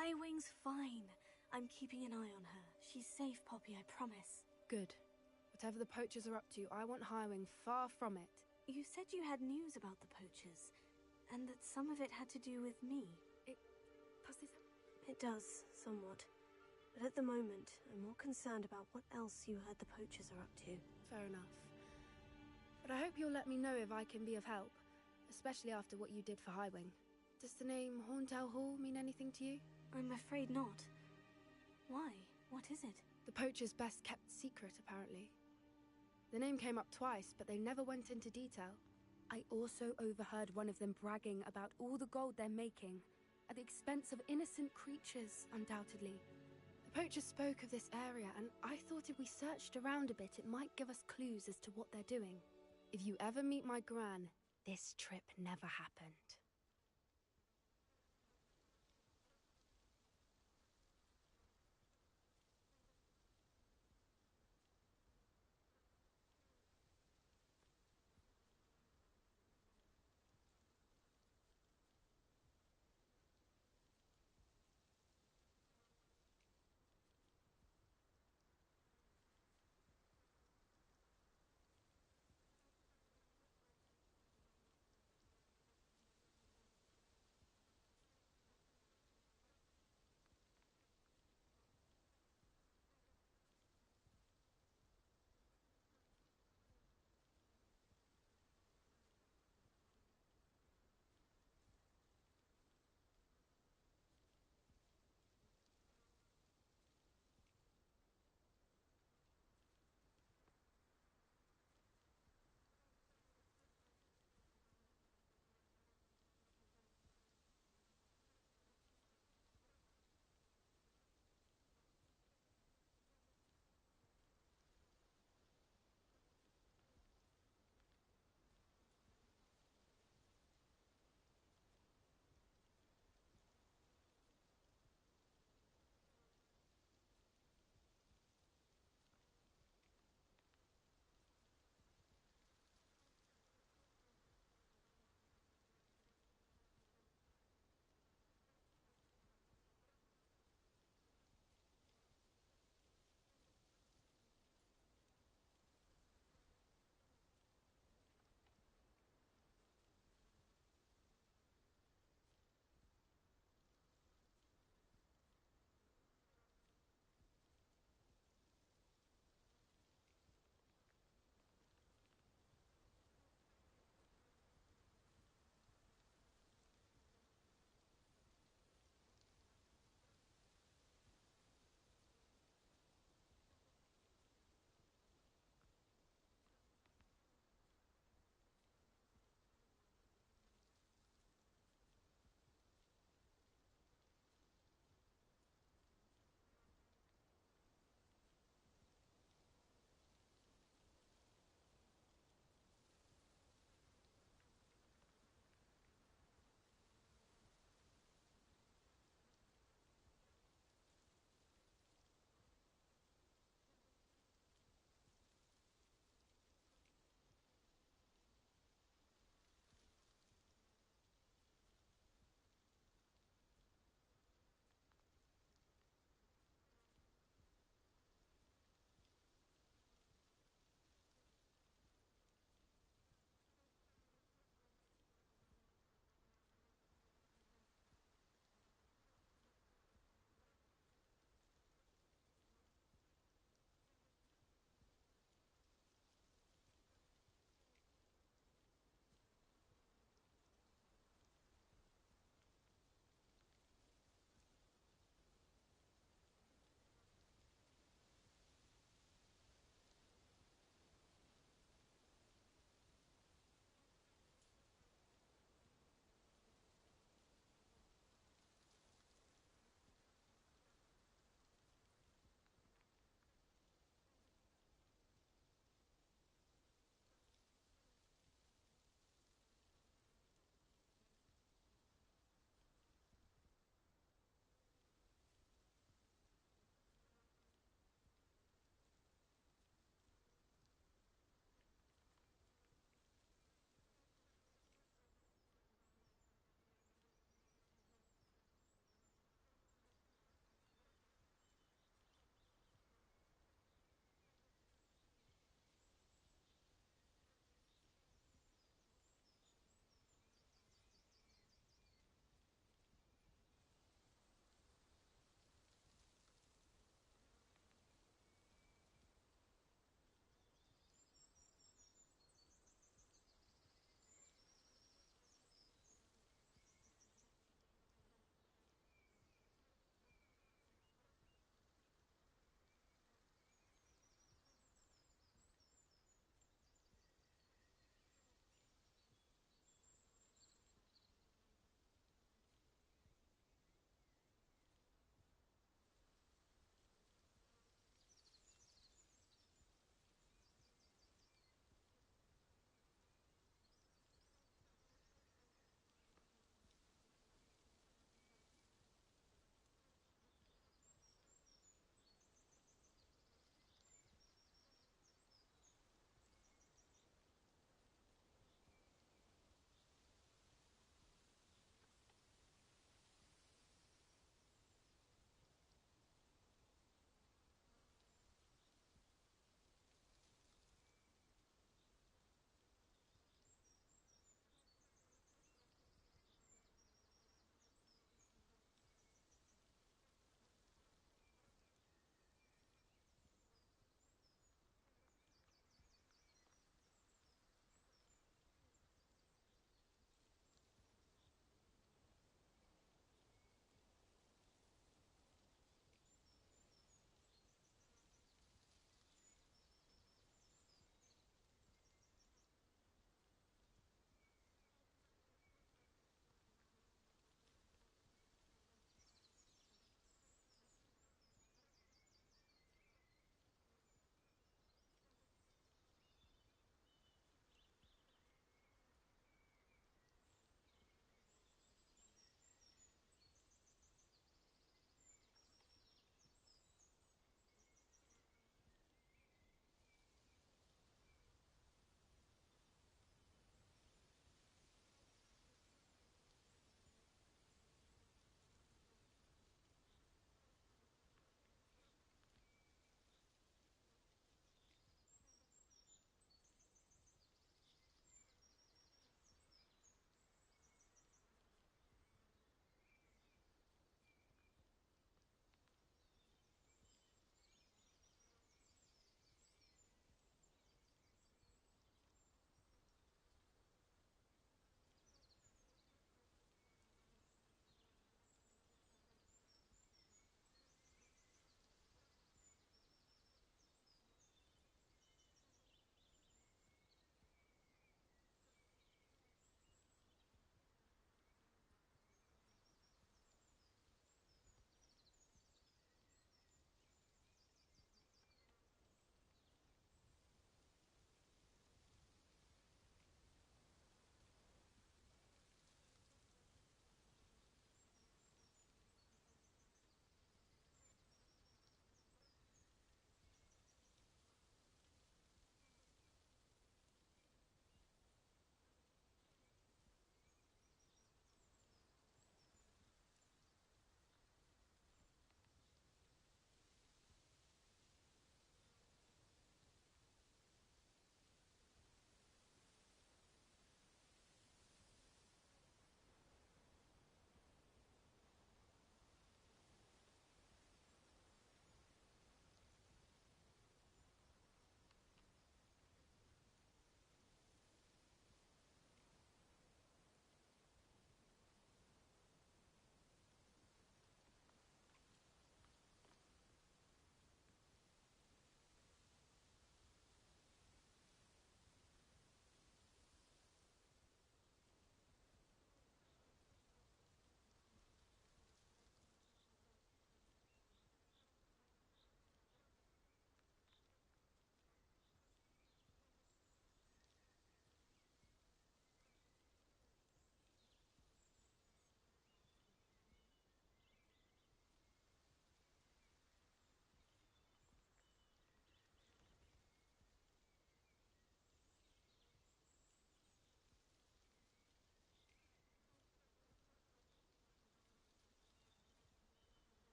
High Wing's fine. I'm keeping an eye on her. She's safe, Poppy, I promise. Good. Whatever the poachers are up to, I want Highwing far from it. You said you had news about the poachers, and that some of it had to do with me. Does this... It does, somewhat. But at the moment, I'm more concerned about what else you heard the poachers are up to. Fair enough. But I hope you'll let me know if I can be of help, especially after what you did for Highwing. Does the name Horntail Hall mean anything to you? I'm afraid not. Why? What is it? The poachers' best-kept secret, apparently. The name came up twice, but they never went into detail. I also overheard one of them bragging about all the gold they're making, at the expense of innocent creatures, undoubtedly. The poachers spoke of this area, and I thought if we searched around a bit, it might give us clues as to what they're doing. If you ever meet my gran, this trip never happened.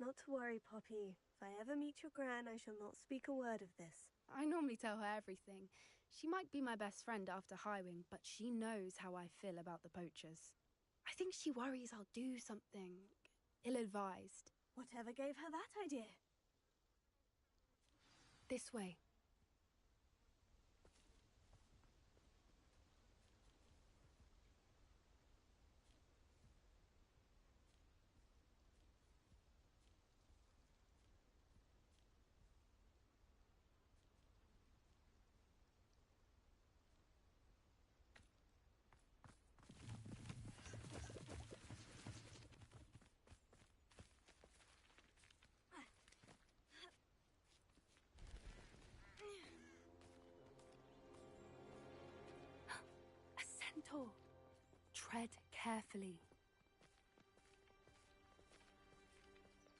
Not to worry, Poppy. If I ever meet your gran, I shall not speak a word of this. I normally tell her everything. She might be my best friend after hiring, but she knows how I feel about the poachers. I think she worries I'll do something ill-advised. Whatever gave her that idea? This way. Tread carefully.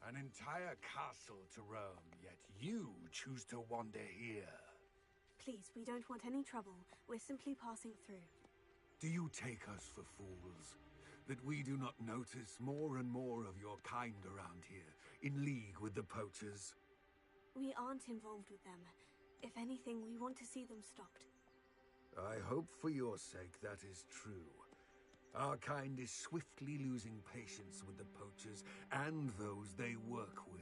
An entire castle to roam, yet you choose to wander here. Please, we don't want any trouble. We're simply passing through. Do you take us for fools? That we do not notice more and more of your kind around here, in league with the poachers? We aren't involved with them. If anything, we want to see them stopped. I hope for your sake that is true. Our kind is swiftly losing patience with the poachers and those they work with.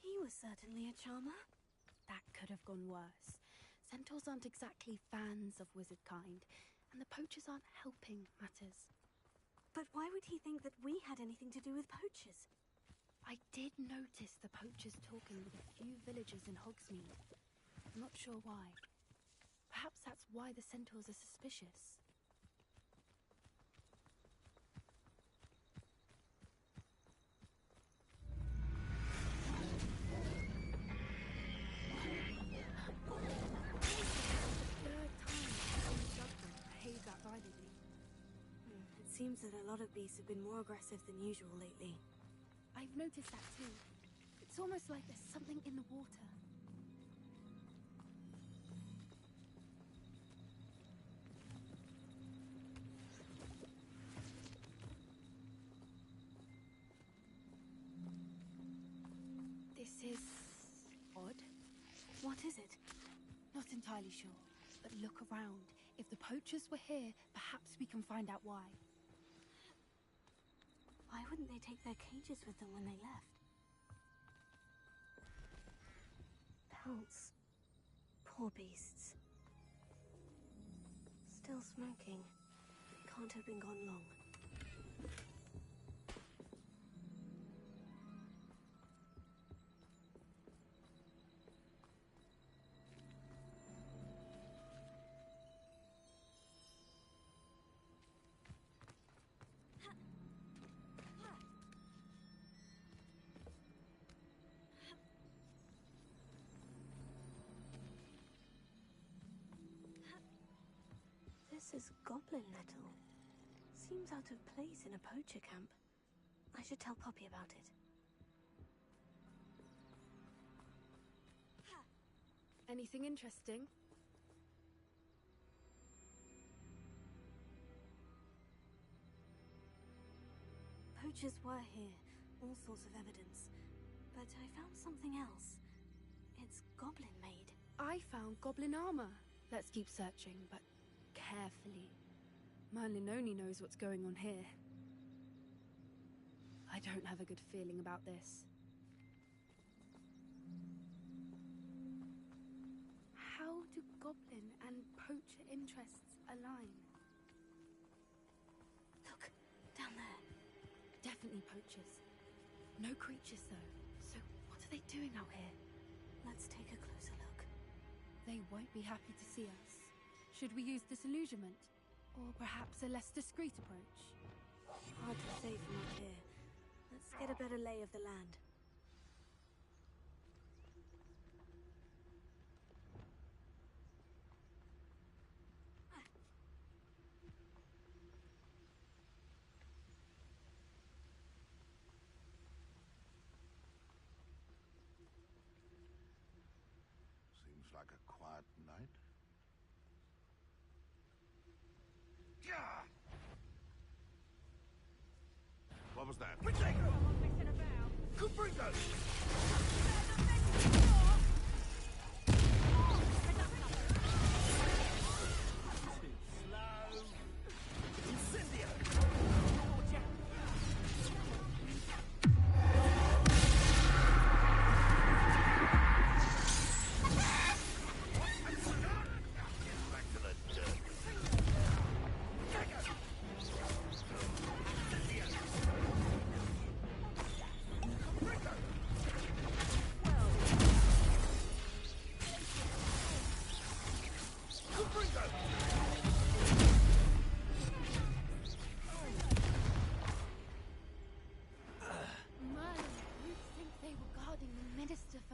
He was certainly a charmer. That could have gone worse. Centaurs aren't exactly fans of wizard kind, and the poachers aren't helping matters. But why would he think that we had anything to do with poachers? I did notice the poachers talking with a few villagers in Hogsmeade. I'm not sure why. Perhaps that's why the centaurs are suspicious. It seems that a lot of beasts have been more aggressive than usual lately. I've noticed that too. It's almost like there's something in the water. This is odd. What is it? Not entirely sure, but look around. If the poachers were here, perhaps we can find out why. Why wouldn't they take their cages with them when they left? Pelts. Poor beasts. Still smoking. Can't have been gone long. This is goblin nettle. Seems out of place in a poacher camp. I should tell Poppy about it. Anything interesting? Poachers were here, all sorts of evidence. But I found something else. It's goblin-made. I found goblin armor. Let's keep searching, but carefully. Merlin only knows what's going on here. I don't have a good feeling about this. How do goblin and poacher interests align? Look, down there. Definitely poachers. No creatures, though. So what are they doing out here? Let's take a closer look. They won't be happy to see us. Should we use disillusionment? Or perhaps a less discreet approach? Hard to say from up here. Let's get a better lay of the land. Seems like a quiet night. What was that? Kupringo!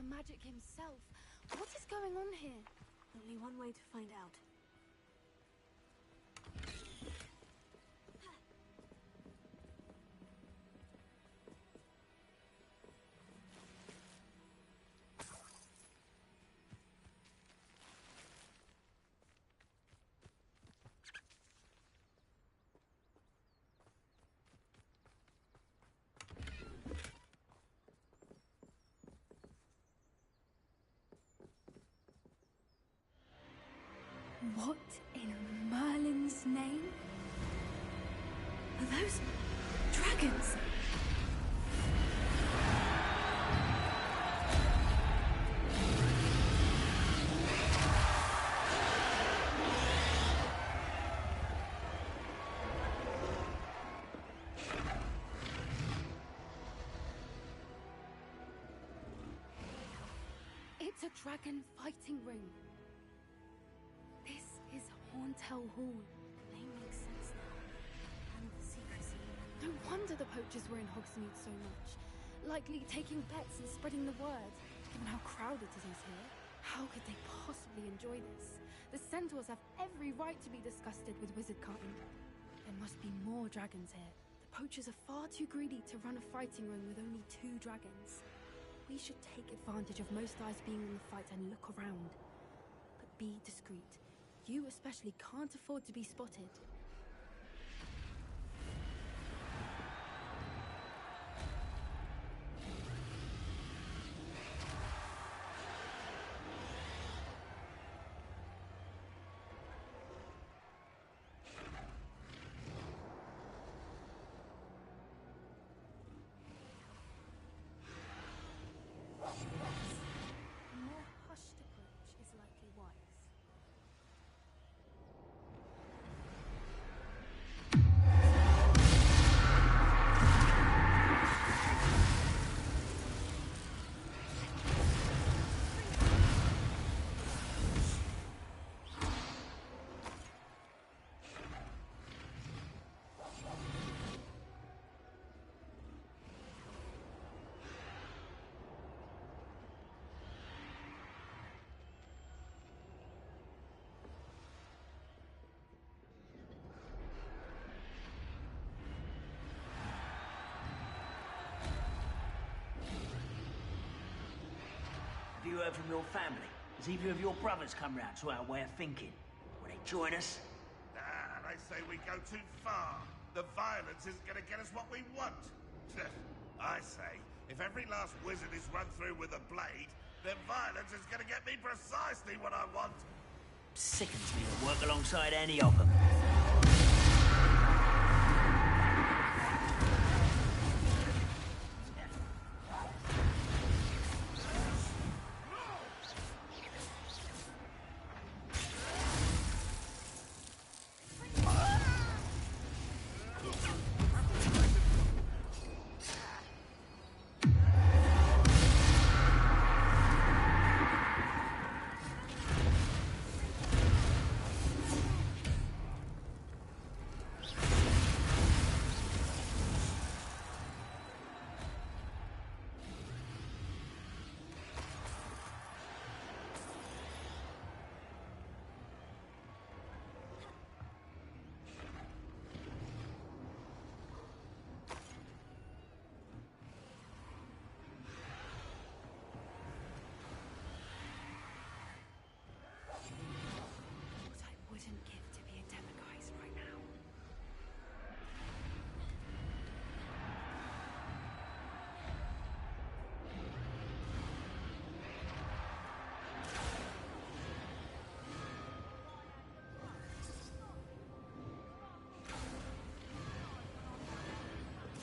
Magic himself. What is going on here? Only one way to find out. What in Merlin's name? Are those dragons? It's a dragon fighting ring. This is Hauntel Hall. They make sense now. And the secrecy. No wonder the poachers were in Hogsmeade so much. Likely taking bets and spreading the word. Given how crowded it is here, how could they possibly enjoy this? The centaurs have every right to be disgusted with wizard cutting. There must be more dragons here. The poachers are far too greedy to run a fighting ring with only 2 dragons. We should take advantage of most eyes being in the fight and look around. But be discreet. You especially can't afford to be spotted. A more hushed approach is likely wise. Have you heard from your family? Has either of your brothers come round to our way of thinking? Will they join us? Ah, they say we go too far. The violence isn't going to get us what we want. I say, if every last wizard is run through with a blade, then violence is going to get me precisely what I want. Sickens me to work alongside any of them.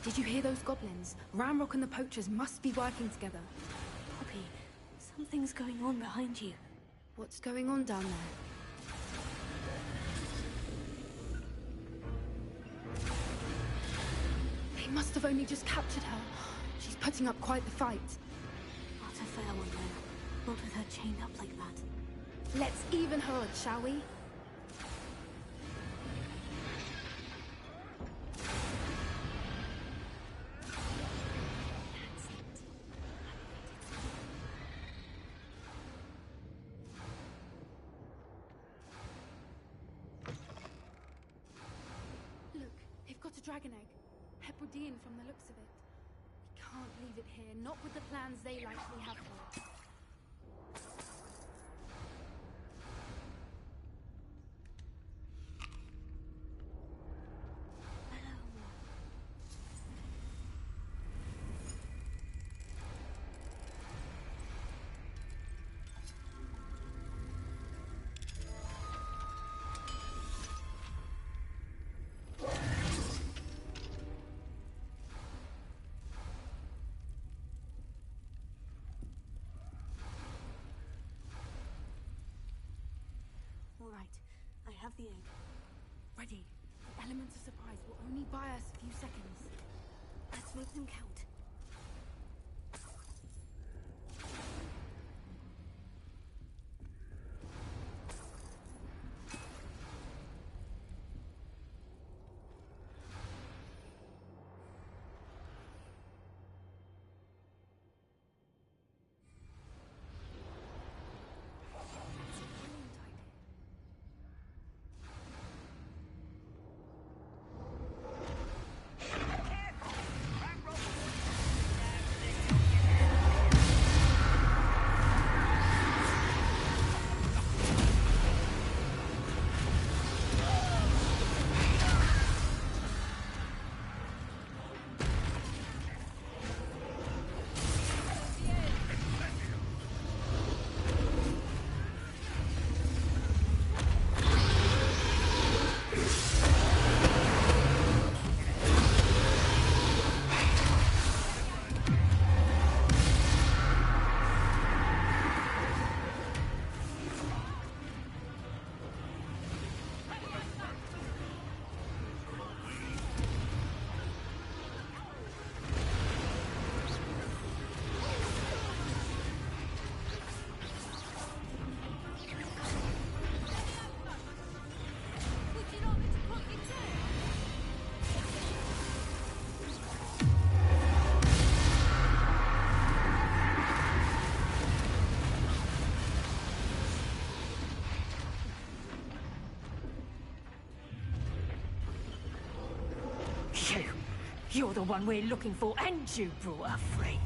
Did you hear those goblins? Ramrock and the poachers must be working together. Poppy, something's going on behind you. What's going on down there? They must have only just captured her. She's putting up quite the fight. Not a fair one, then. Not with her chained up like that. Let's even her odds, shall we? Look, they've got a dragon egg. Hebridean from the looks of it. We can't leave it here, not with the plans they likely have for it. All right, I have the egg. Ready. The element of surprise will only buy us a few seconds. Let's make them count. You're the one we're looking for, and you brought a friend.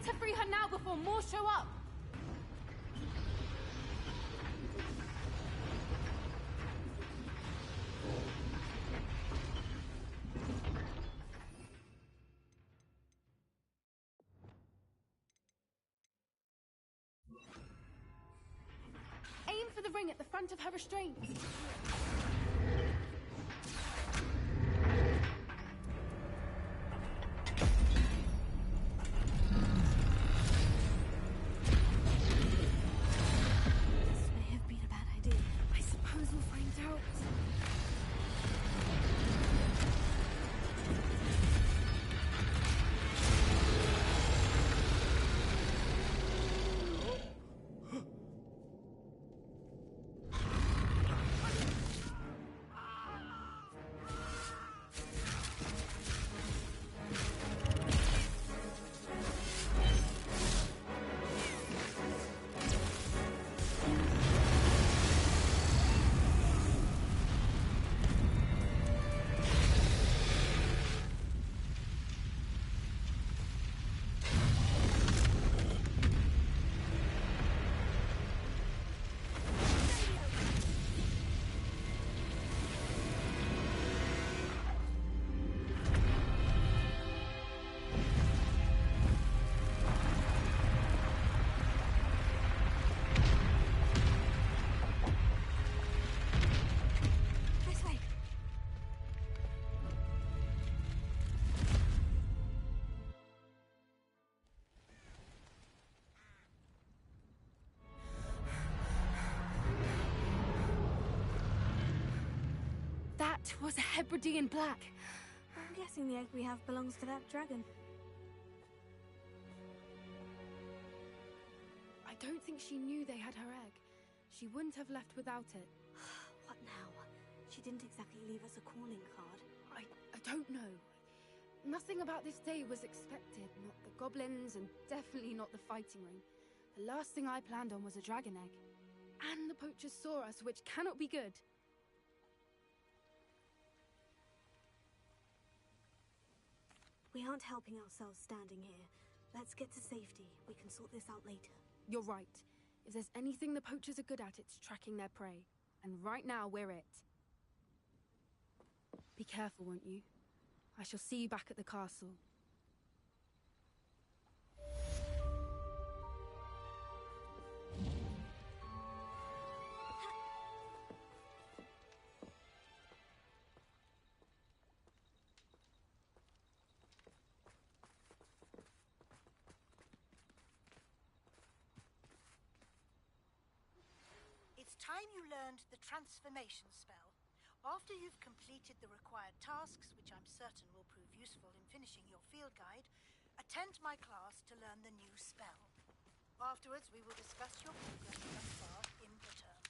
need to free her now before more show up! Aim for the ring at the front of her restraints. This may have been a bad idea. I suppose we'll find out. This way. That was a Hebridean black. I'm guessing the egg we have belongs to that dragon. I don't think she knew they had her egg. She wouldn't have left without it. What now? She didn't exactly leave us a calling card. I don't know. Nothing about this day was expected. Not the goblins, and definitely not the fighting ring. The last thing I planned on was a dragon egg. And the poachers saw us, which cannot be good. We aren't helping ourselves standing here. Let's get to safety. We can sort this out later. You're right. If there's anything the poachers are good at, it's tracking their prey. And right now, we're it. Be careful, won't you? I shall see you back at the castle. It's time you learned the transformation spell. After you've completed the required tasks, which I'm certain will prove useful in finishing your field guide, attend my class to learn the new spell. Afterwards, we will discuss your progress thus far in return.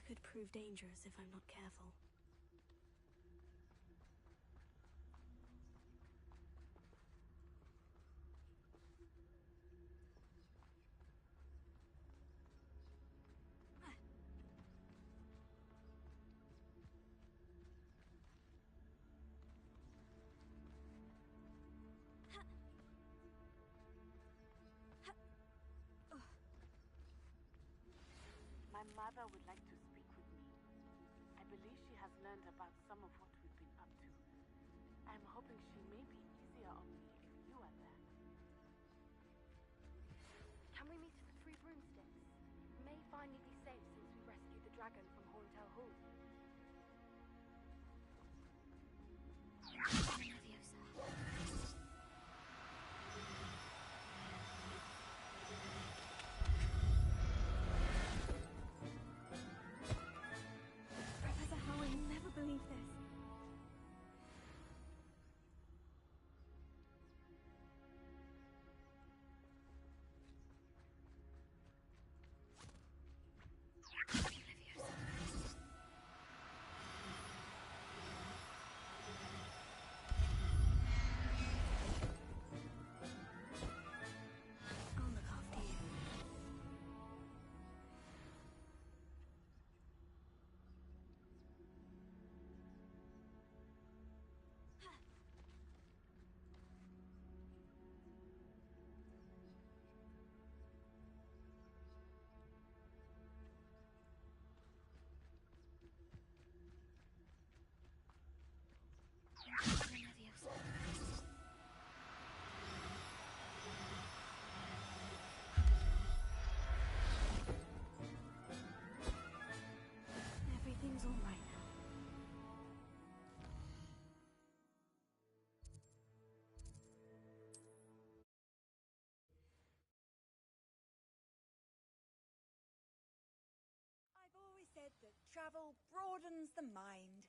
could prove dangerous if I'm not careful. My mother would like to speak with me. I believe she has learned about some of what we've been up to. I'm hoping she may be easier on me if you are there. Can we meet at the Three Broomsticks? It may finally be safe since we rescued the dragon from Horntail Hall. Professor Howard will never believe this. I'll look after you. Everything's all right now. I've always said that travel broadens the mind.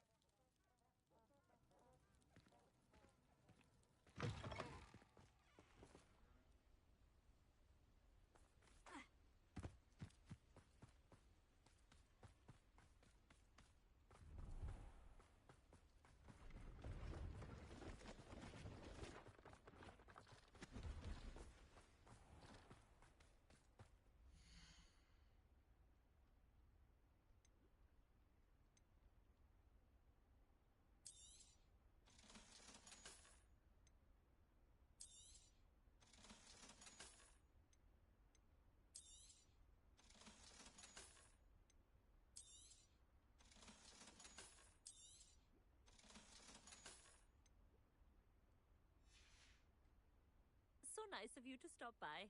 So nice of you to stop by.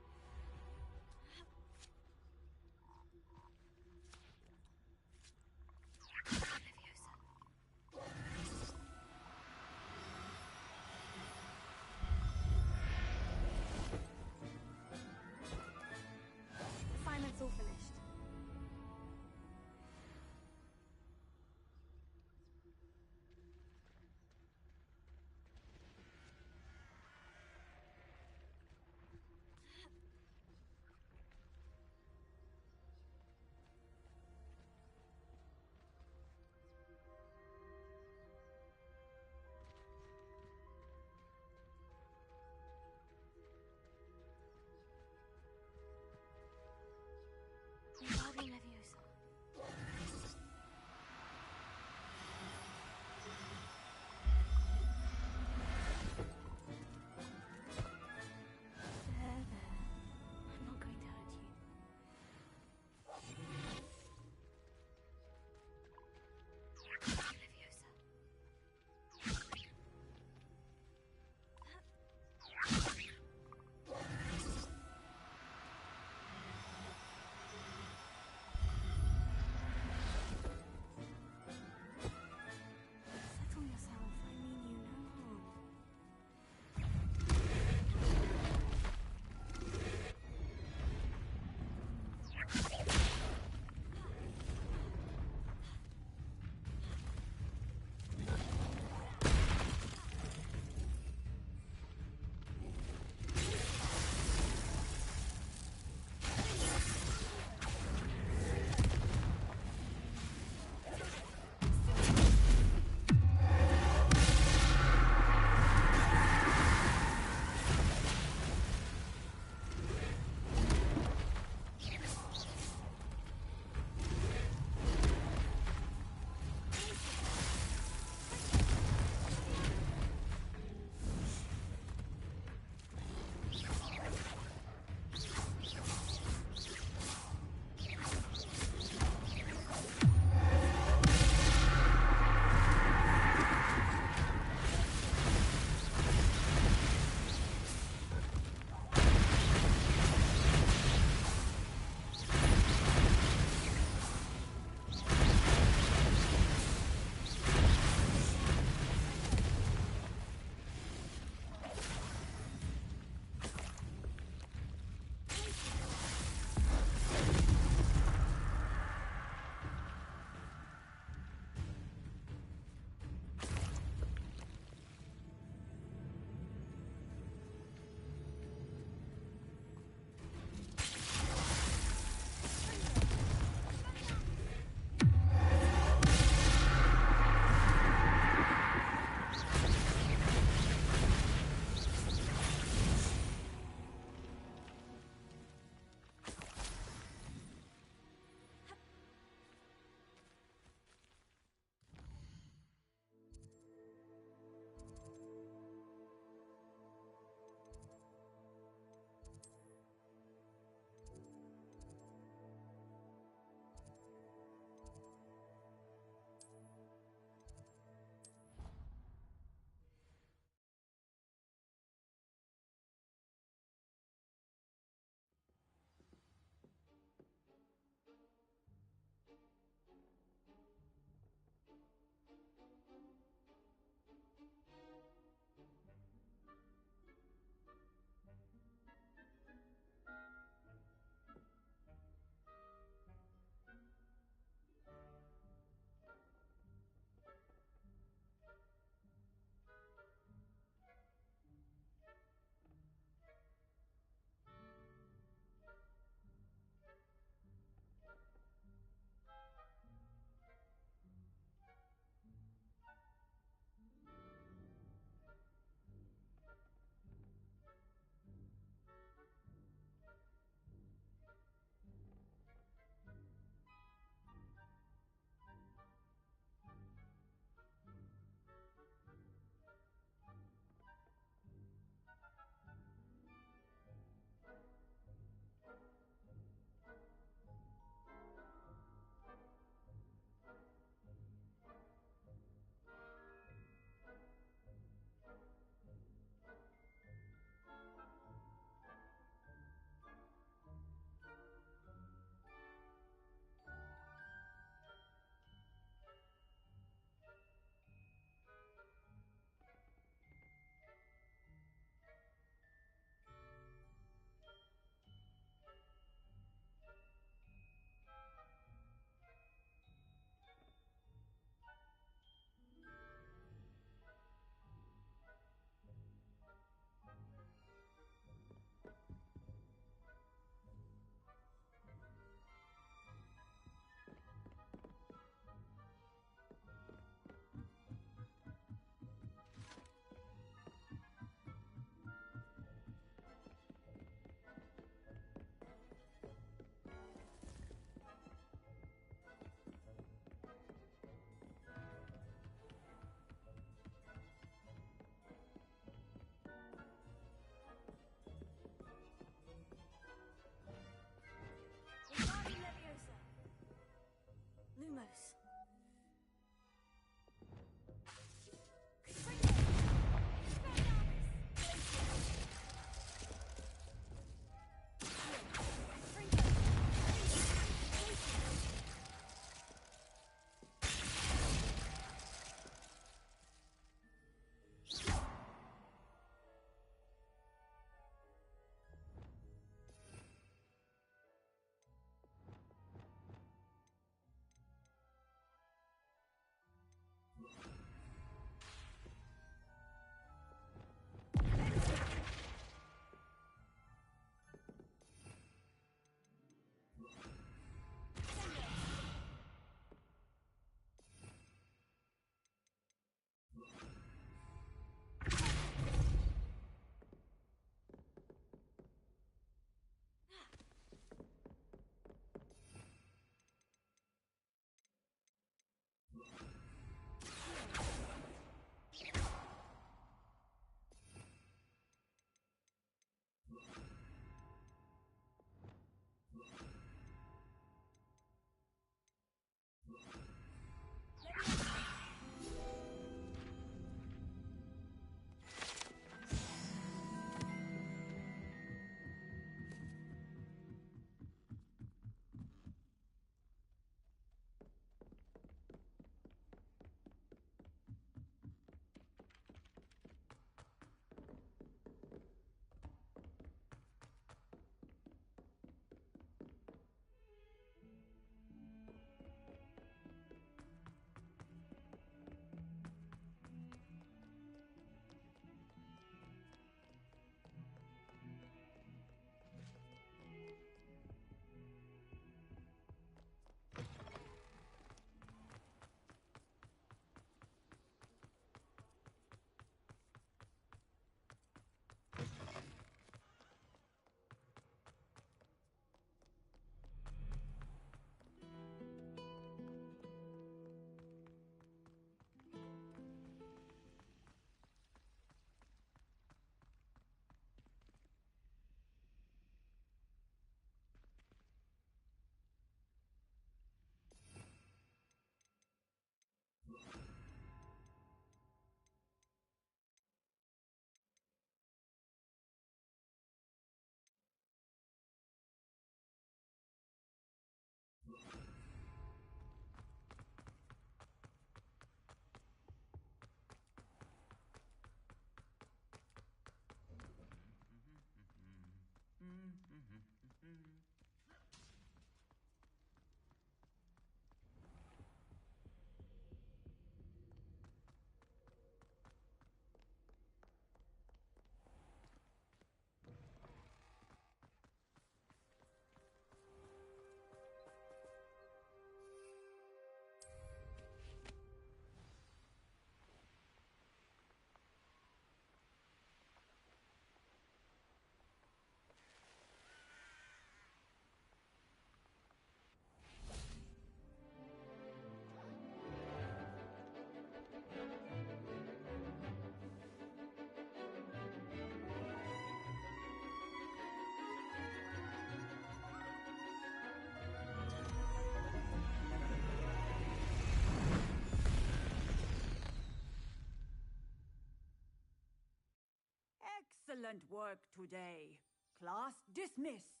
Excellent work today. Class dismissed.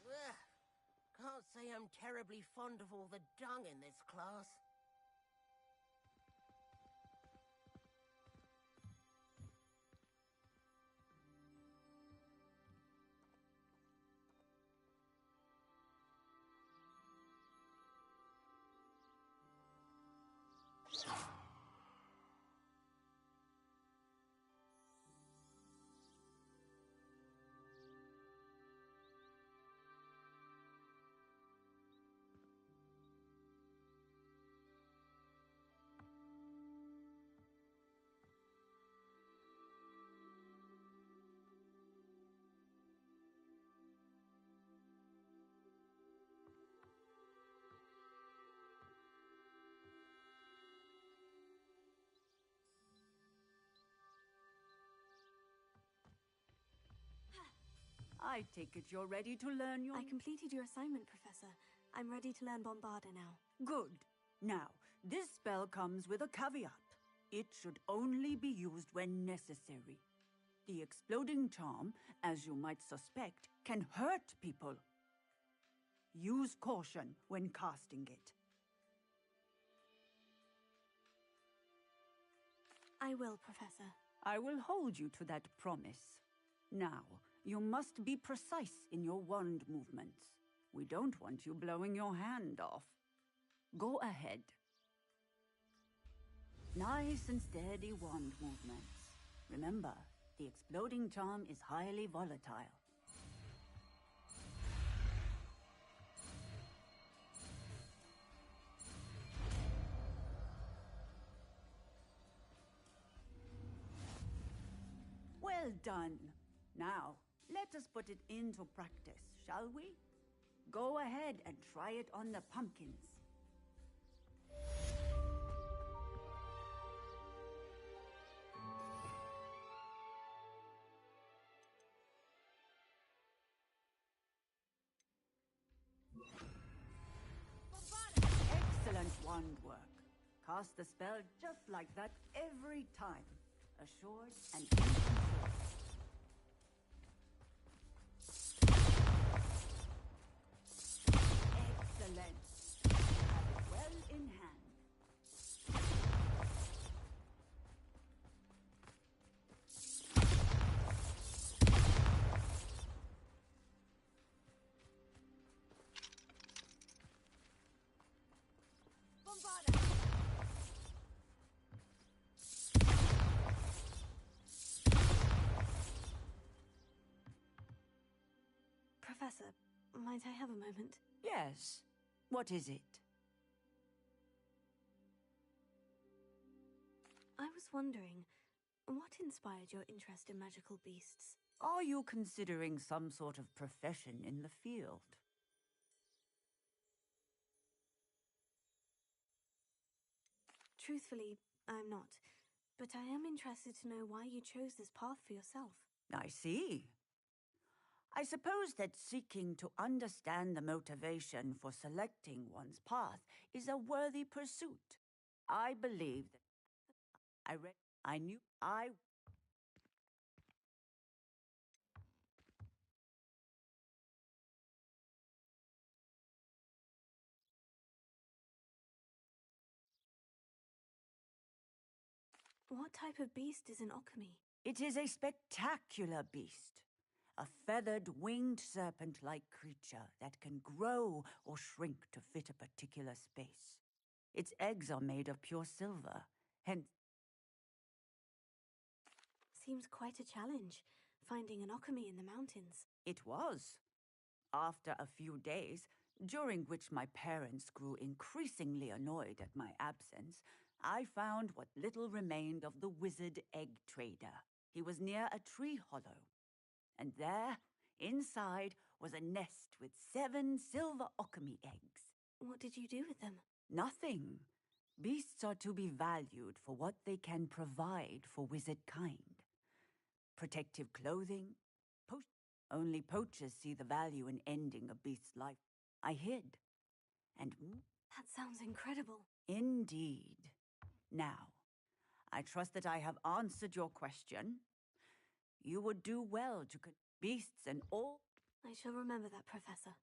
Ugh. Can't say I'm terribly fond of all the dung in this class. I take it you're ready to learn your... I completed your assignment, Professor. I'm ready to learn Bombarda now. Good. Now, this spell comes with a caveat. It should only be used when necessary. The exploding charm, as you might suspect, can hurt people. Use caution when casting it. I will, Professor. I will hold you to that promise. Now, you must be precise in your wand movements. We don't want you blowing your hand off. Go ahead. Nice and steady wand movements. Remember, the exploding charm is highly volatile. Well done. Now, let us put it into practice, shall we? Go ahead and try it on the pumpkins. Excellent wand work. Cast the spell just like that every time. Assured and in control. Excellent. You have it well in hand. Bombarda! Professor, might I have a moment? Yes. What is it? I was wondering, what inspired your interest in magical beasts? Are you considering some sort of profession in the field? Truthfully, I'm not. But I am interested to know why you chose this path for yourself. I see. I suppose that seeking to understand the motivation for selecting one's path is a worthy pursuit. I believe that I knew I... What type of beast is an Okami? It is a spectacular beast. A feathered, winged serpent-like creature that can grow or shrink to fit a particular space. Its eggs are made of pure silver, hence... Seems quite a challenge, finding an Okami in the mountains. It was. After a few days, during which my parents grew increasingly annoyed at my absence, I found what little remained of the wizard egg trader. He was near a tree hollow. And there, inside, was a nest with 7 silver Okami eggs. What did you do with them? Nothing. Beasts are to be valued for what they can provide for wizard kind. Protective clothing. Only poachers see the value in ending a beast's life. I hid. And... That sounds incredible. Indeed. Now, I trust that I have answered your question. You would do well to beasts and all. I shall remember that, Professor.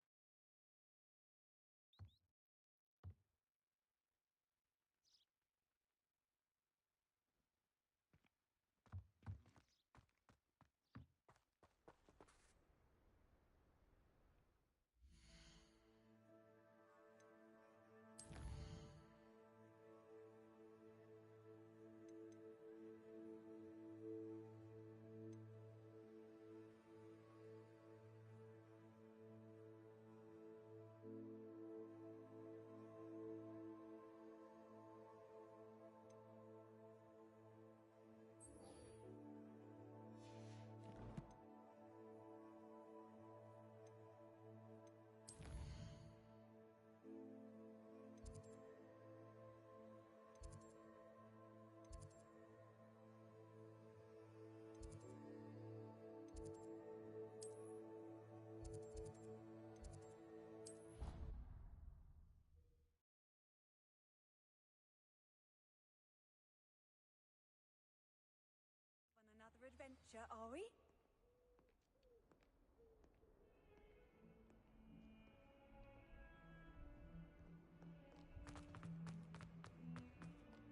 Another adventure, are we?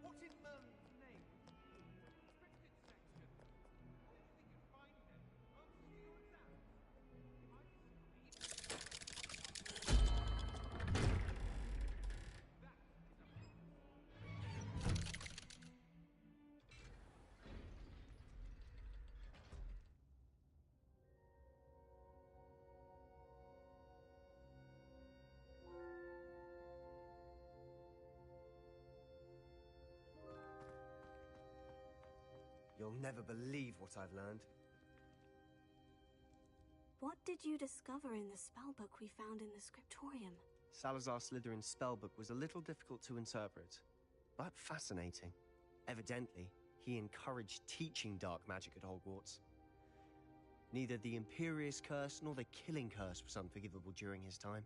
What in Merlin's name? Expected section. How did you think you'd find them? Answers to your exams? You'll never believe what I've learned. What did you discover in the spellbook we found in the scriptorium? Salazar Slytherin's spellbook was a little difficult to interpret, but fascinating. Evidently, he encouraged teaching dark magic at Hogwarts. Neither the Imperious Curse nor the Killing Curse was unforgivable during his time.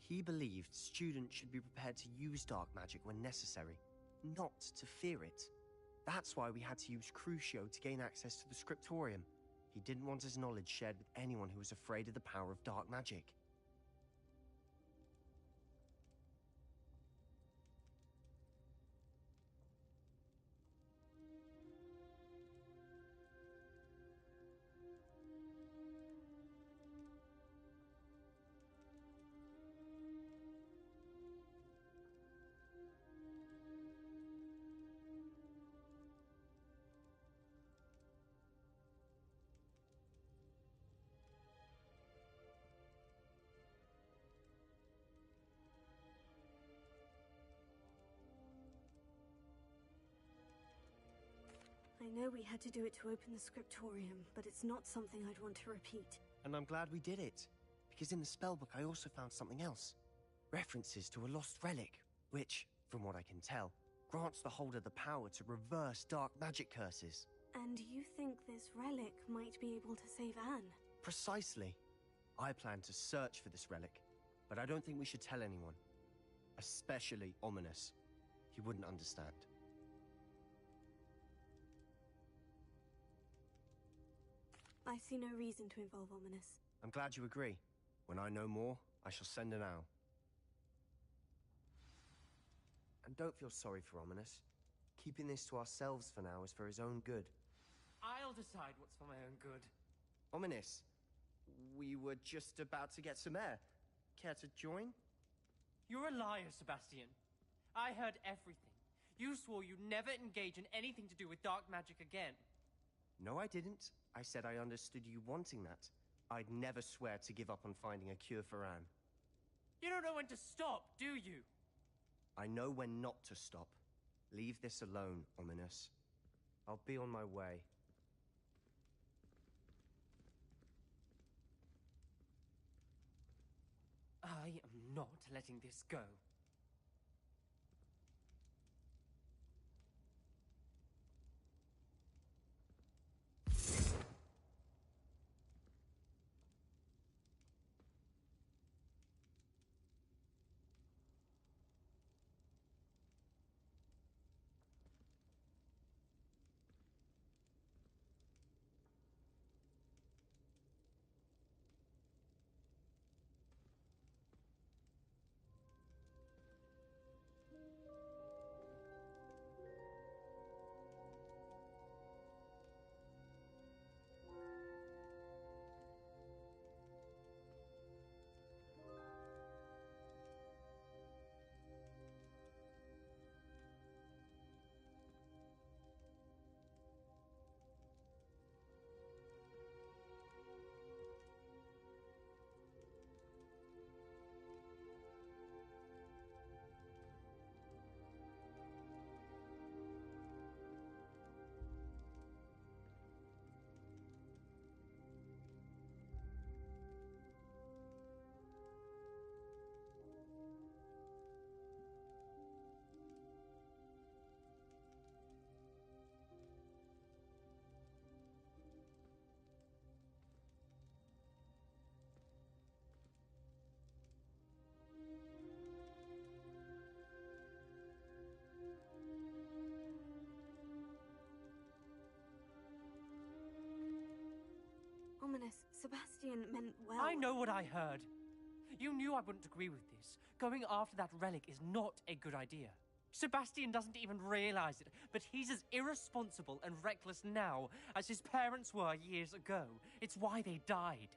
He believed students should be prepared to use dark magic when necessary, not to fear it. That's why we had to use Crucio to gain access to the scriptorium. He didn't want his knowledge shared with anyone who was afraid of the power of dark magic. I know we had to do it to open the scriptorium, but it's not something I'd want to repeat. And I'm glad we did it, because in the spellbook I also found something else. References to a lost relic, which, from what I can tell, grants the holder the power to reverse dark magic curses. And you think this relic might be able to save Anne? Precisely. I plan to search for this relic, but I don't think we should tell anyone. Especially Ominous. He wouldn't understand. I see no reason to involve Ominous. I'm glad you agree. When I know more, I shall send an owl. And don't feel sorry for Ominous. Keeping this to ourselves for now is for his own good. I'll decide what's for my own good. Ominous, we were just about to get some air. Care to join? You're a liar, Sebastian. I heard everything. You swore you'd never engage in anything to do with dark magic again. No, I didn't. I said I understood you wanting that. I'd never swear to give up on finding a cure for Anne. You don't know when to stop, do you? I know when not to stop. Leave this alone, Ominous. I'll be on my way. I am not letting this go. Sebastian meant well. I know what I heard. You knew I wouldn't agree with this. Going after that relic is not a good idea. Sebastian doesn't even realize it, but he's as irresponsible and reckless now as his parents were years ago. It's why they died.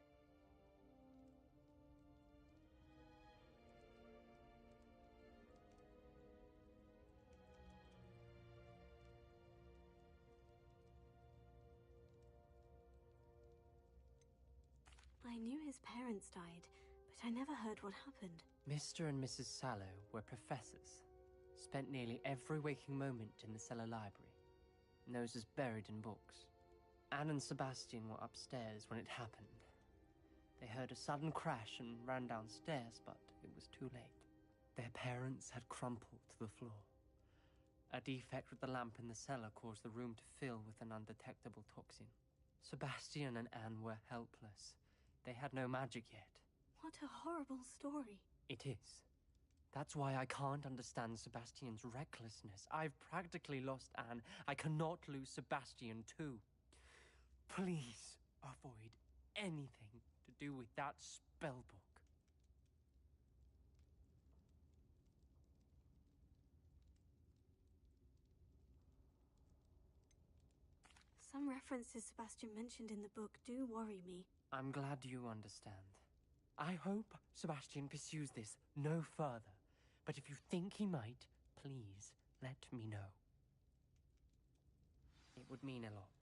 I knew his parents died, but I never heard what happened. Mr. and Mrs. Sallow were professors. Spent nearly every waking moment in the cellar library. Noses buried in books. Anne and Sebastian were upstairs when it happened. They heard a sudden crash and ran downstairs, but it was too late. Their parents had crumpled to the floor. A defect with the lamp in the cellar caused the room to fill with an undetectable toxin. Sebastian and Anne were helpless. They had no magic yet. What a horrible story. It is. That's why I can't understand Sebastian's recklessness. I've practically lost Anne. I cannot lose Sebastian too. Please avoid anything to do with that spell book. Some references Sebastian mentioned in the book do worry me. I'm glad you understand. I hope Sebastian pursues this no further. But if you think he might, please let me know. It would mean a lot.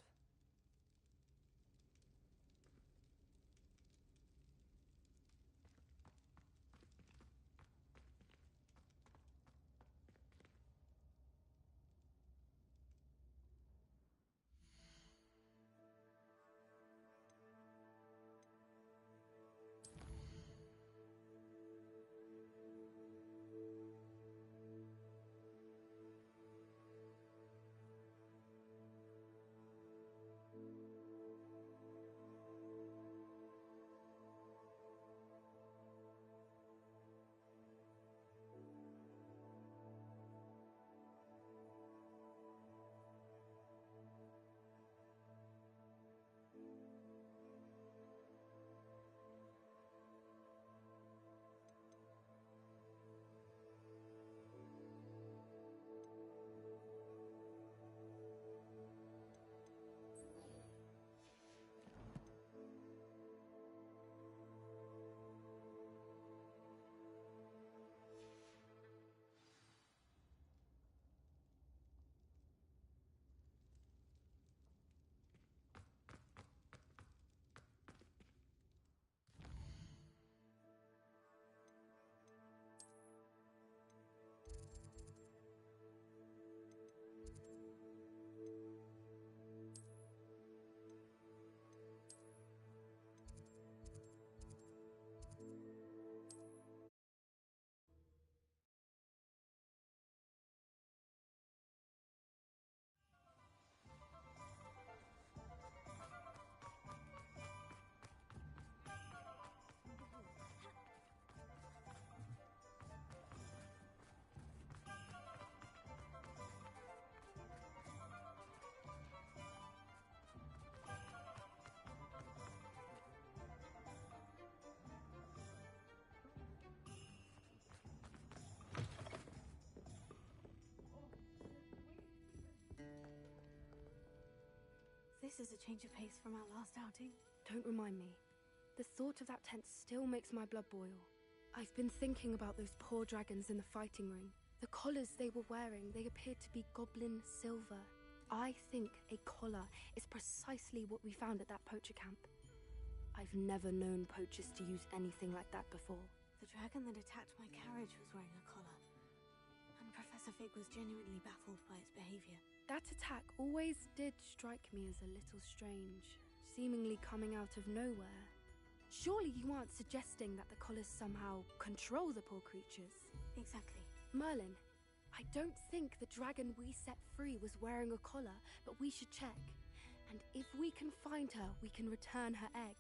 This is a change of pace from our last outing. Don't remind me. The thought of that tent still makes my blood boil. I've been thinking about those poor dragons in the fighting ring. The collars they were wearing, they appeared to be goblin silver. I think a collar is precisely what we found at that poacher camp. I've never known poachers to use anything like that before. The dragon that attacked my carriage was wearing a collar. And Professor Fig was genuinely baffled by its behavior. That attack always did strike me as a little strange, seemingly coming out of nowhere. Surely you aren't suggesting that the collars somehow control the poor creatures? Exactly. Merlin, I don't think the dragon we set free was wearing a collar, but we should check. And if we can find her, we can return her egg.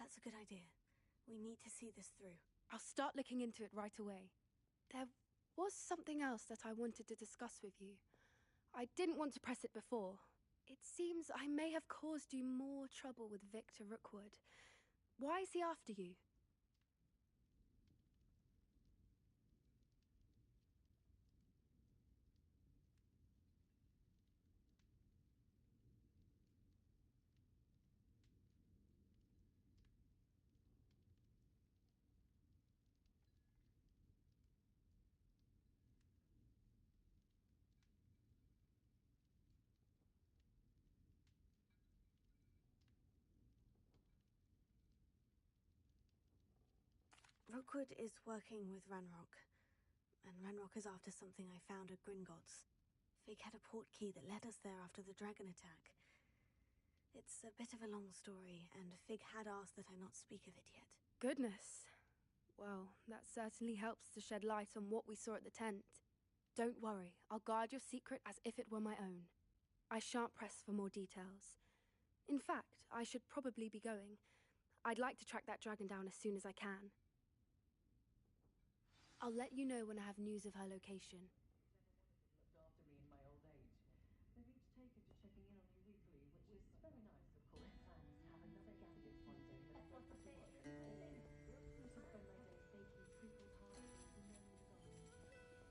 That's a good idea. We need to see this through. I'll start looking into it right away. There was something else that I wanted to discuss with you. I didn't want to press it before. It seems I may have caused you more trouble with Victor Rookwood. Why is he after you? Rookwood is working with Ranrock, and Ranrock is after something I found at Gringotts. Fig had a portkey that led us there after the dragon attack. It's a bit of a long story, and Fig had asked that I not speak of it yet. Goodness. Well, that certainly helps to shed light on what we saw at the tent. Don't worry, I'll guard your secret as if it were my own. I shan't press for more details. In fact, I should probably be going. I'd like to track that dragon down as soon as I can. I'll let you know when I have news of her location. Looked after me in my old age. They've each taken to checking in on me weekly, which is very nice, of course. Plans to have another gathering one day, but I've got to work at the moment. I used to spend my days baking treacle tarts and mowing the garden.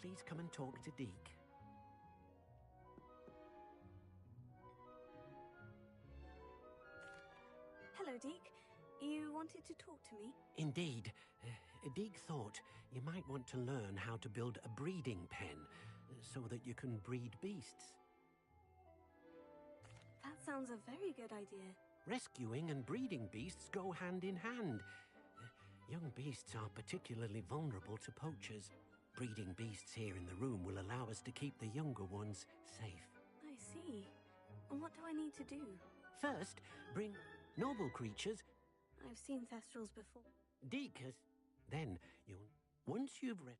please come and talk to Deke? Hello, Deke. You wanted to talk to me? Indeed. Deke thought you might want to learn how to build a breeding pen so that you can breed beasts. That sounds a very good idea. Rescuing and breeding beasts go hand in hand. Young beasts are particularly vulnerable to poachers. Breeding beasts here in the room will allow us to keep the younger ones safe. I see. And what do I need to do? First, bring noble creatures. I've seen Thestrals before. Deke has... Then, once you've read...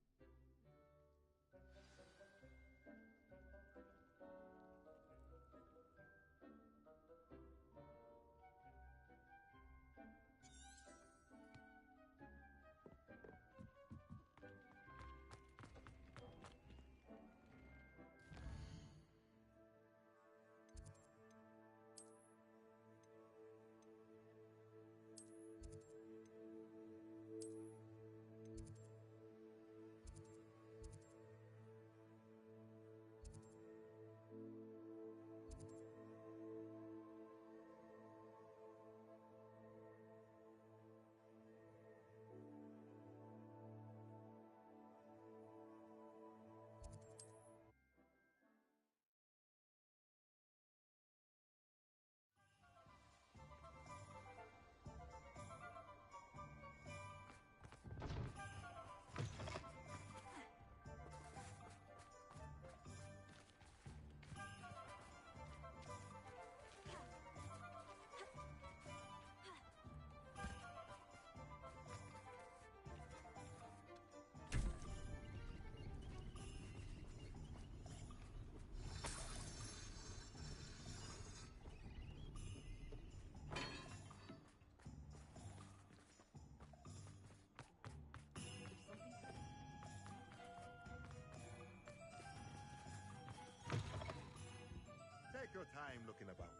Take your time looking about.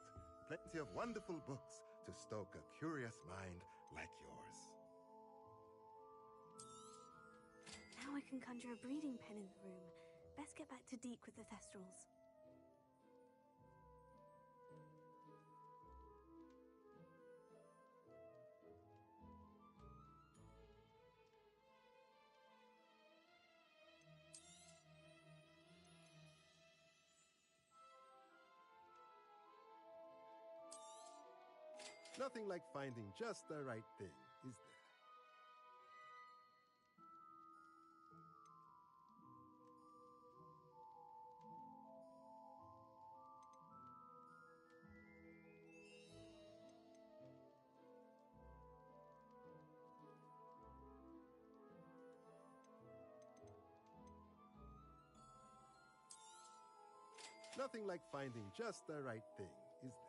Plenty of wonderful books to stoke a curious mind like yours. Now I can conjure a breeding pen in the room. Best get back to Deke with the Thestrals. Nothing like finding just the right thing, is there? Nothing like finding just the right thing, is there?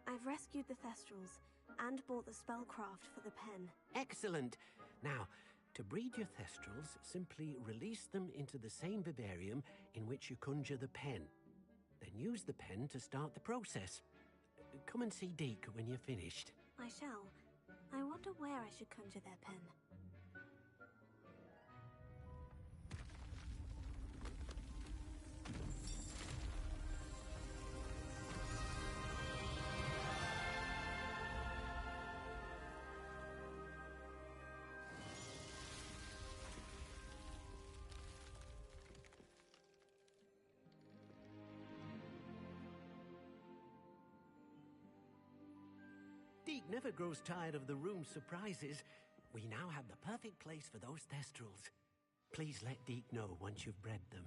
I've rescued the Thestrals and bought the spellcraft for the pen. Excellent! Now, to breed your Thestrals, simply release them into the same vivarium in which you conjure the pen. Then use the pen to start the process. Come and see Deke when you're finished. I shall. I wonder where I should conjure their pen. Deke never grows tired of the room's surprises. We now have the perfect place for those Thestrals. Please let Deke know once you've bred them.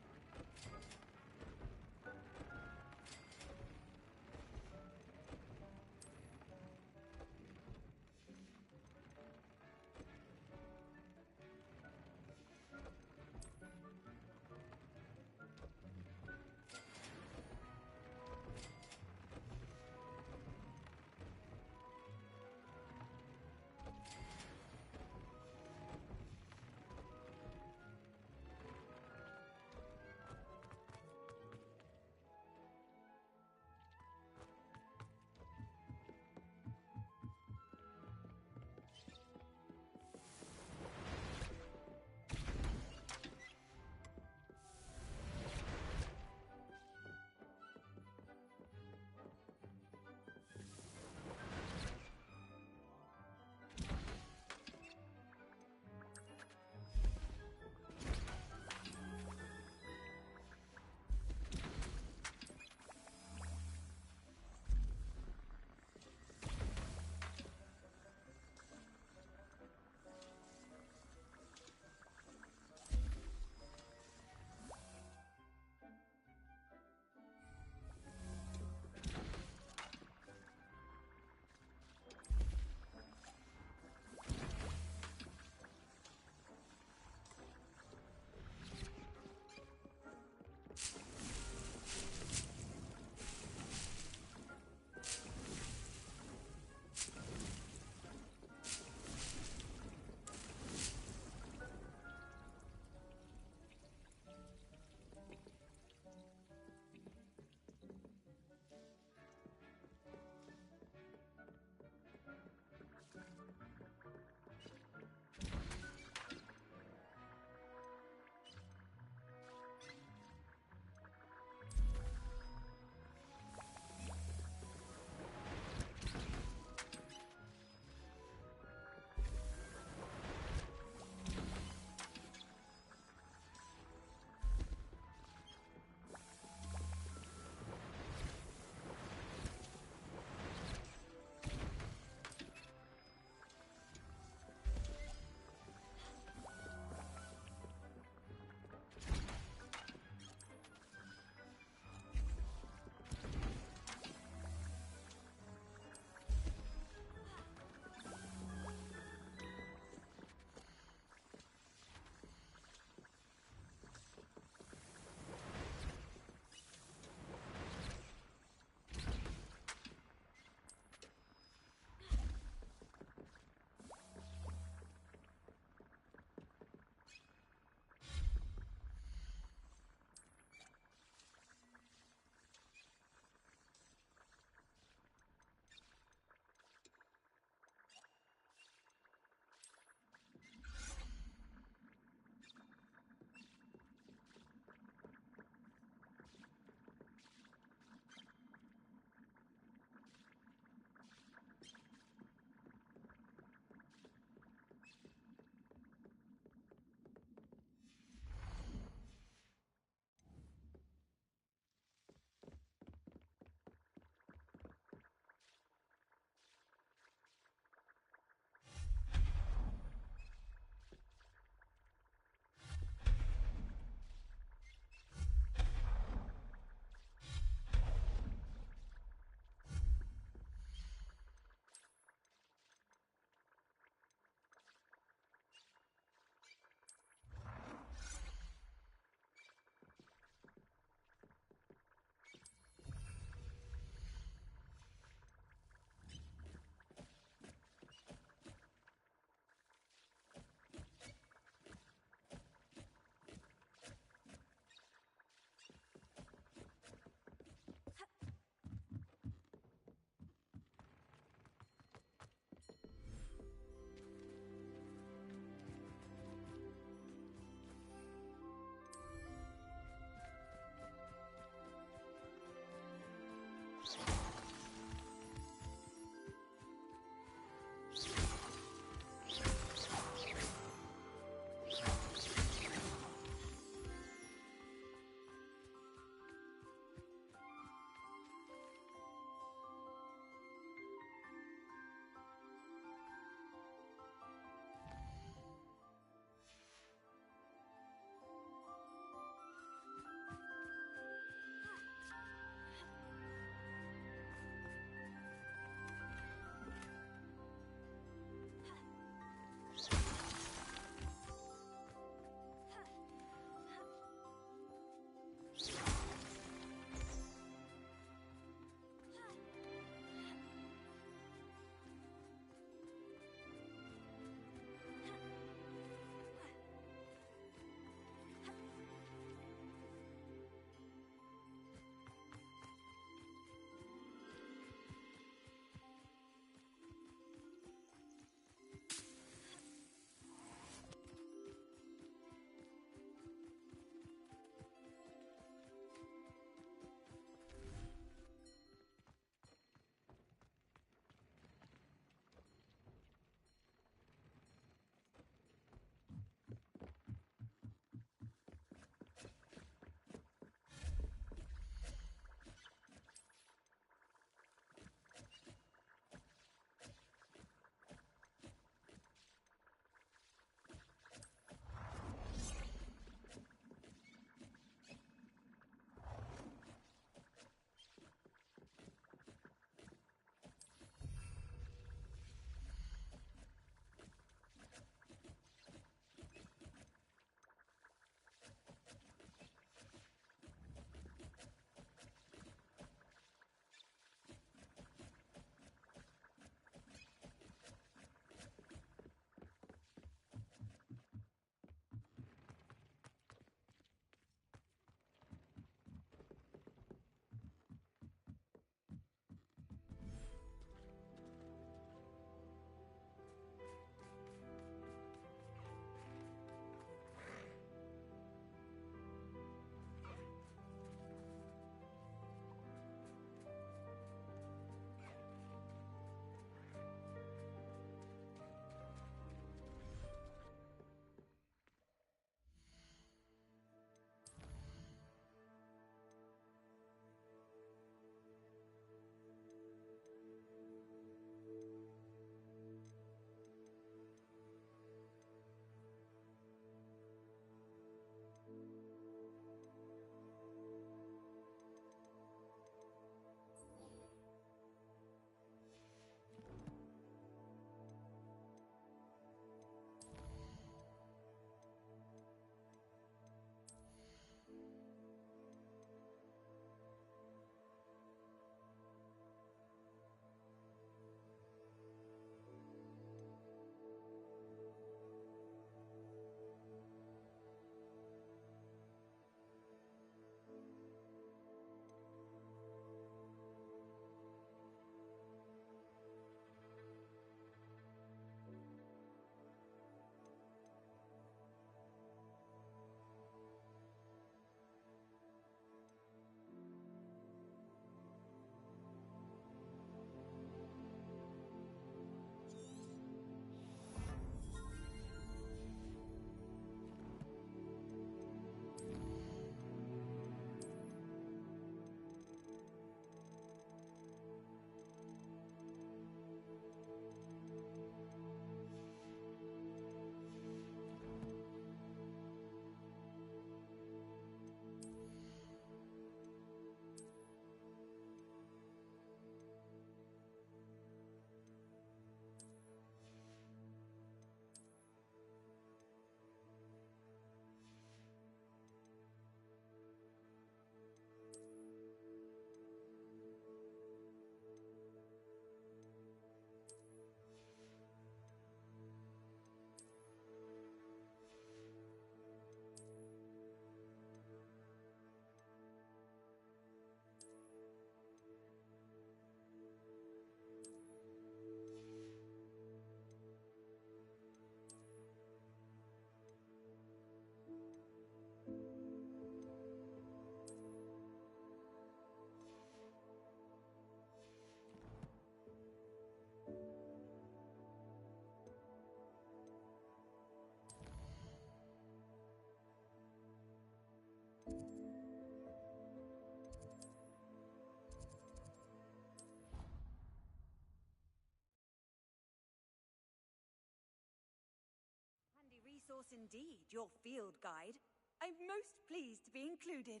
course indeed, your field guide. I'm most pleased to be included.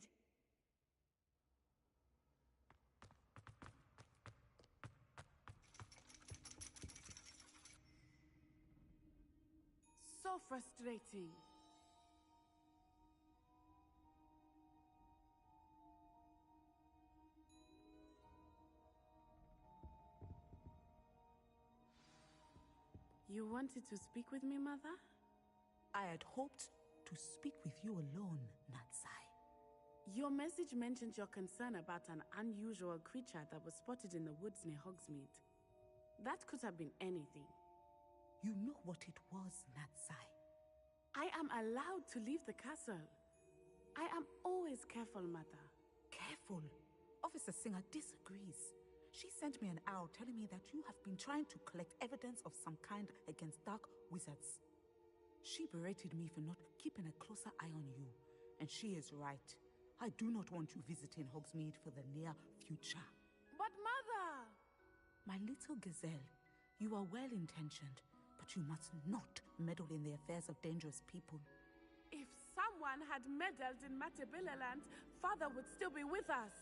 So frustrating. You wanted to speak with me, Mother? I had hoped to speak with you alone, Natsai. Your message mentioned your concern about an unusual creature that was spotted in the woods near Hogsmeade. That could have been anything. You know what it was, Natsai. I am allowed to leave the castle. I am always careful, Mother. Careful? Officer Singer disagrees. She sent me an owl telling me that you have been trying to collect evidence of some kind against dark wizards. She berated me for not keeping a closer eye on you, and she is right. I do not want you visiting Hogsmeade for the near future. But Mother! My little gazelle, you are well-intentioned, but you must not meddle in the affairs of dangerous people. If someone had meddled in Matabeleland, Father would still be with us.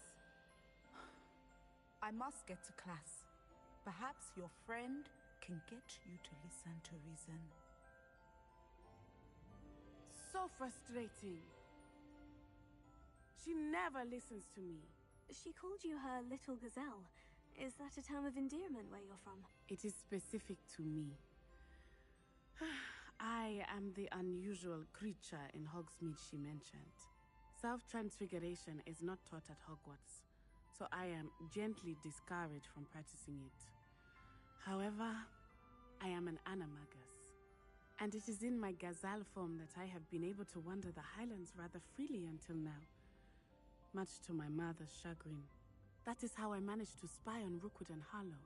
I must get to class. Perhaps your friend can get you to listen to reason. So frustrating. She never listens to me. She called you her little gazelle. Is that a term of endearment where you're from? It is specific to me. I am the unusual creature in Hogsmeade she mentioned. Self-transfiguration is not taught at Hogwarts, so I am gently discouraged from practicing it. However, I am an animagus, and it is in my gazelle form that I have been able to wander the Highlands rather freely until now, much to my mother's chagrin. That is how I managed to spy on Rookwood and Harlow.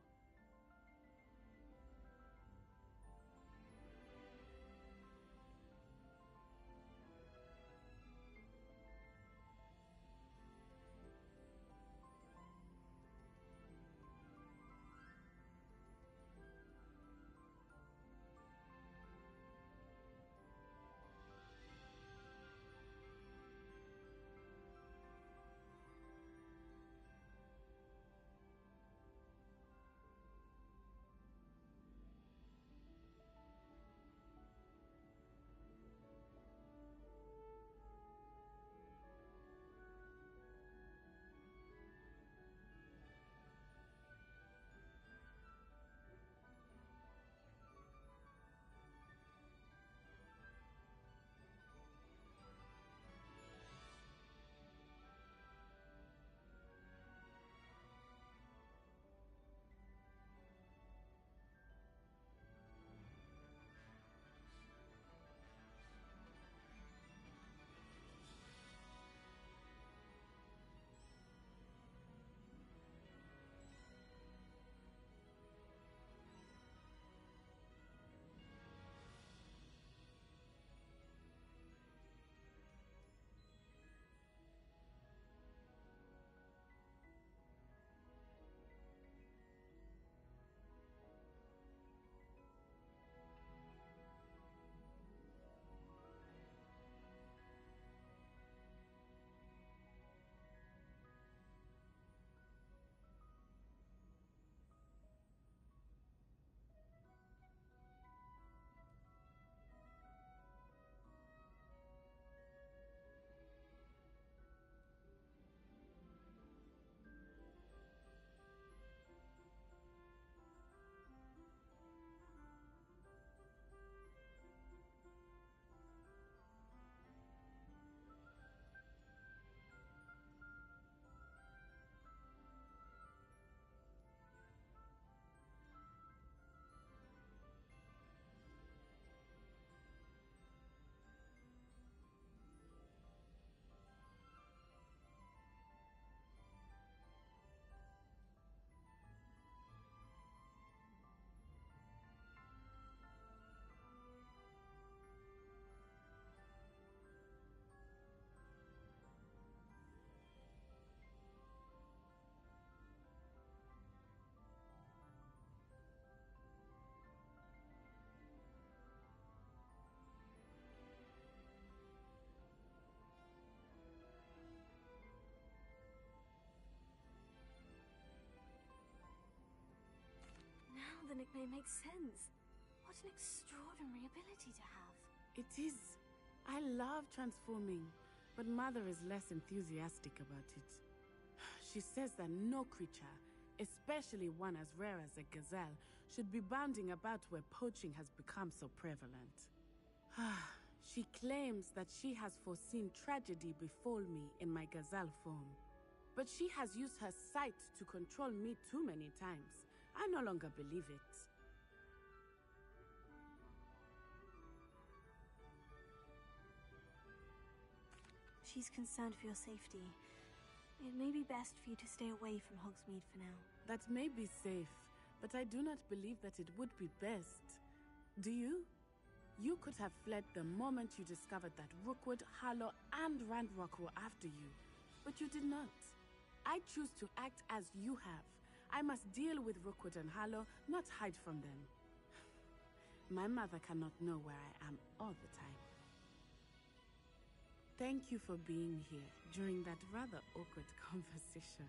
nickname makes sense. What an extraordinary ability to have. It is. I love transforming, but Mother is less enthusiastic about it. She says that no creature, especially one as rare as a gazelle, should be bounding about where poaching has become so prevalent. She claims that she has foreseen tragedy befall me in my gazelle form. But she has used her sight to control me too many times. I no longer believe it. She's concerned for your safety. It may be best for you to stay away from Hogsmeade for now. That may be safe, but I do not believe that it would be best. Do you? You could have fled the moment you discovered that Rookwood, Harlow, and Ranrock were after you, but you did not. I choose to act as you have. I must deal with Rookwood and Harlow, not hide from them. My mother cannot know where I am all the time. Thank you for being here during that rather awkward conversation.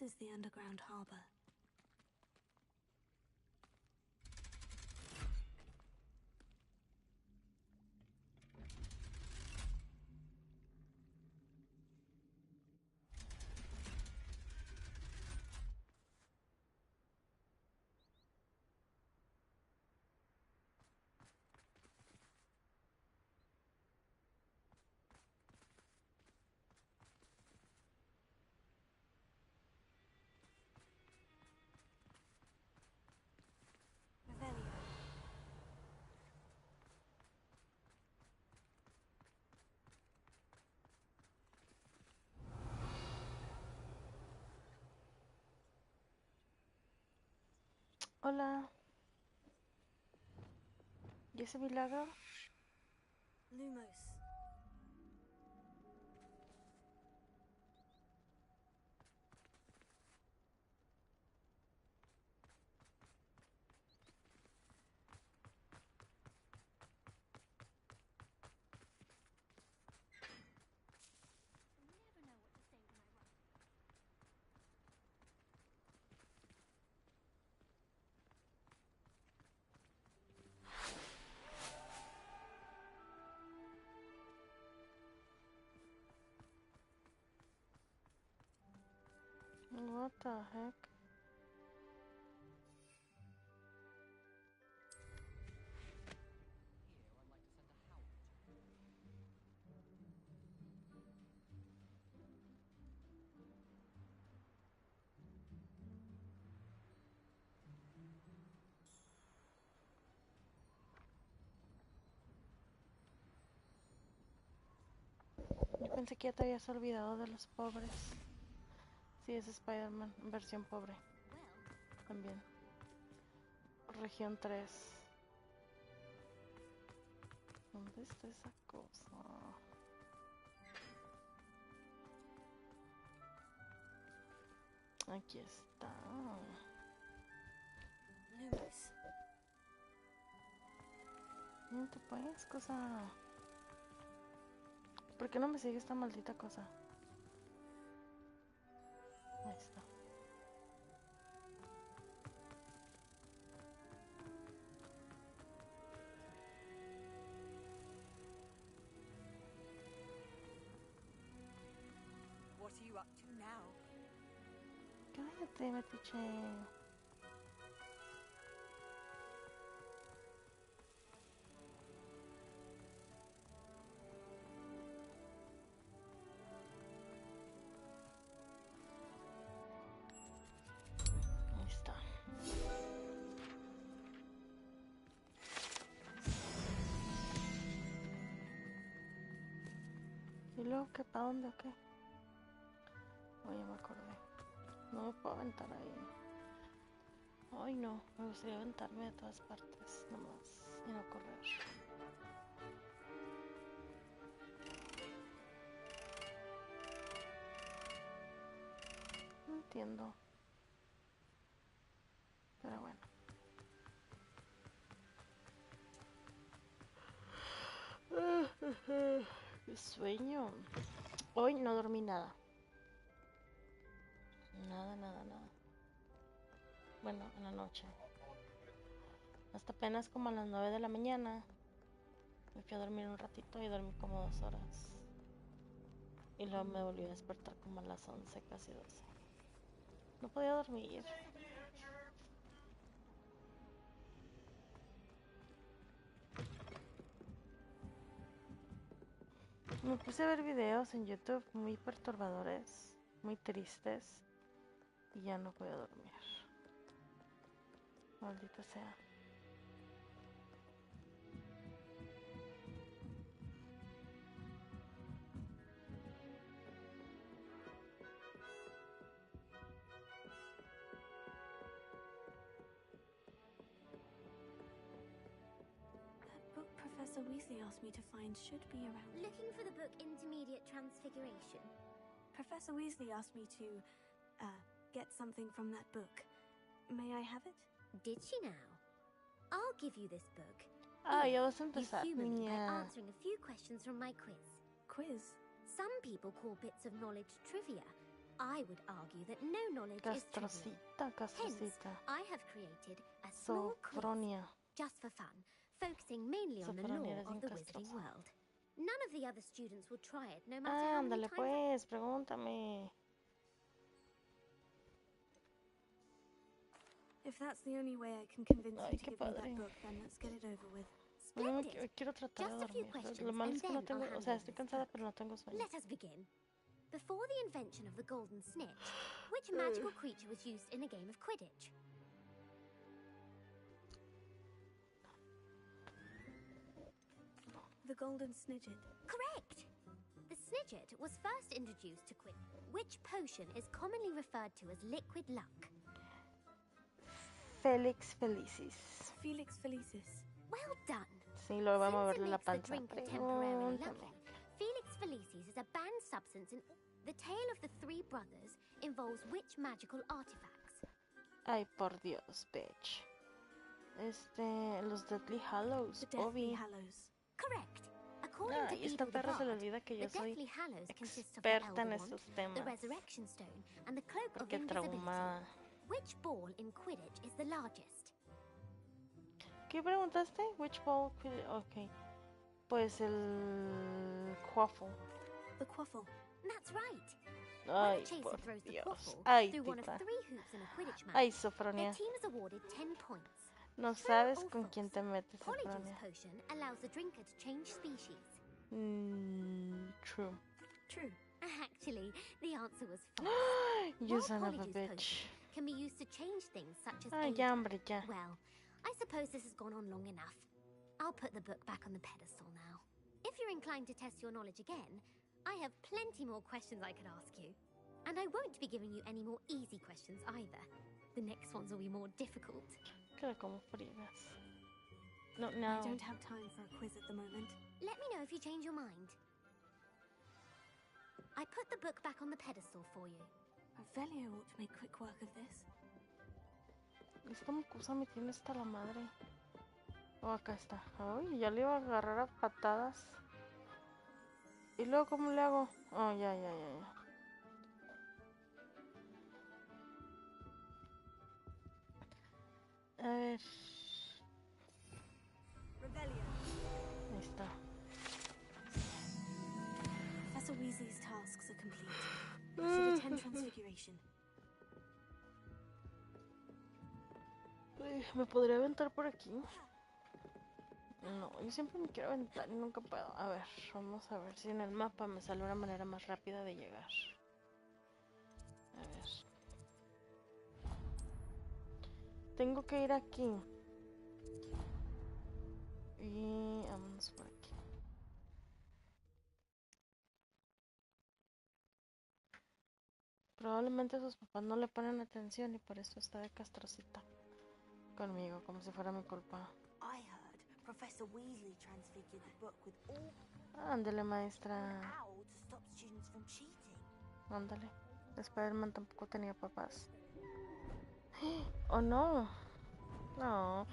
is the underground harbor. Hola. ¿Y ese milagro? Lumos. What the heck? Yo pensé que ya te habías olvidado de los pobres. Sí, es Spider-Man, versión pobre. También. Región 3. ¿Dónde está esa cosa? Aquí está. Lumos. No te puedes, cosa. ¿Por qué no me sigue esta maldita cosa? Ahí está. What are you up to now? Cállate, metiche. Ahí está. ¿Y luego qué? ¿Para dónde o qué? Oye, me acordé. No me puedo aventar ahí. Ay, no. Me gustaría aventarme de todas partes. Nomás. Y no correr. No entiendo. Pero bueno. Qué sueño. Hoy no dormí nada. Nada, nada, nada. Bueno, en la noche. Hasta apenas como a las 9 de la mañana. Me fui a dormir un ratito y dormí como 2 horas. Y luego me volví a despertar como a las 11, casi 12. No podía dormir. Me puse a ver videos en YouTube muy perturbadores, muy tristes. Y ya no puedo dormir. Maldita sea. That book Professor Weasley asked me to find should be around. Looking for the book Intermediate Transfiguration? Professor Weasley asked me to, get something from that book. May I have it? Did she now? I'll give you this book. Ah, ya vas a You empezar, humored me by niña. answering a few questions from my quiz. Quiz? Some people call bits of knowledge trivia. I would argue that no knowledge is trivial. Hence, I have created a small quiz Sofronia. just for fun, focusing mainly on the Sofronia, lore eres of the bien wizarding castrosa. world. None of the other students will try it, no matter how many Ándale times. pues, pregúntame. If that's the only way I can convince Ay, you to qué give me that padre. book, then let's get it over with. Quiero tratar de Just a few dormir. questions, Lo malo and es que no then tengo, I'll o sea, hand estoy over this cansada, book. pero no tengo sueño. Let us begin. Before the invention of the golden snitch, which magical creature was used in a game of Quidditch? The golden snidget. Correct! The snidget was first introduced to Quidditch. Which potion is commonly referred to as liquid luck? Felix Felicis. Felix Felicis. Well done. Sí, lo vamos a Since verle it la makes the panza. drink temporarily Pregúntame. lucky, Felix Felicis is a banned substance in... The tale of the three brothers involves which magical artifacts? Ay, por Dios, bitch. Los Deathly Hallows, The Deathly Obi. Hallows. Correct. According to Ay, esta Evil the perra se le Bard, olvida que yo the soy Deathly Hallows consists of the experta en Elder estos Wand, temas. the Resurrection Stone, and the Cloak of Qué Invisibility. traumada. Which ball in Quidditch is the largest? ¿Qué preguntaste? Which ball? Ok. Pues el Quaffle. The Quaffle. That's right. Ay, When a chaser por throws the Dios. Quaffle Ay, through one of tita. 3 hoops in a Quidditch match, Ay, their Sofronia. team is awarded 10 points. No True sabes or con false? quién te metes, Polyjuice Sofronia. potion allows the drinker to change species. True. True. Actually, the answer was false. You While son of a Polyjuice bitch. potion can be used to change things such as Ay, age. ya, hombre, ya. Well, I suppose this has gone on long enough. I'll put the book back on the pedestal now. If you're inclined to test your knowledge again, I have plenty more questions I could ask you. And I won't be giving you any more easy questions either. The next ones will be more difficult. Queda como friegas. No, I no. don't have time for a quiz at the moment. Let me know if you change your mind. I put the book back on the pedestal for you. Revelio ought to make quick work of this. Esta mucosa me tiene hasta la madre. Oh, acá está. Ay, ya le iba a agarrar a patadas. ¿Y luego cómo le hago? Oh, ya. A ver. Revelio. Ahí está. Professor Weasley's tasks are complete. You should attend Transfiguration. Ay, ¿me podría aventar por aquí? No, yo siempre me quiero aventar y nunca puedo. A ver, vamos a ver si en el mapa me sale una manera más rápida de llegar. A ver. Tengo que ir aquí. Y vámonos por aquí. Probablemente sus papás no le ponen atención y por eso está de castrocita conmigo, como si fuera mi culpa. I heard Professor Weasley transfigured the book with all Ándale, maestra. owl to stop students from cheating. Ándale. Spider-Man tampoco tenía papás. Oh no. No.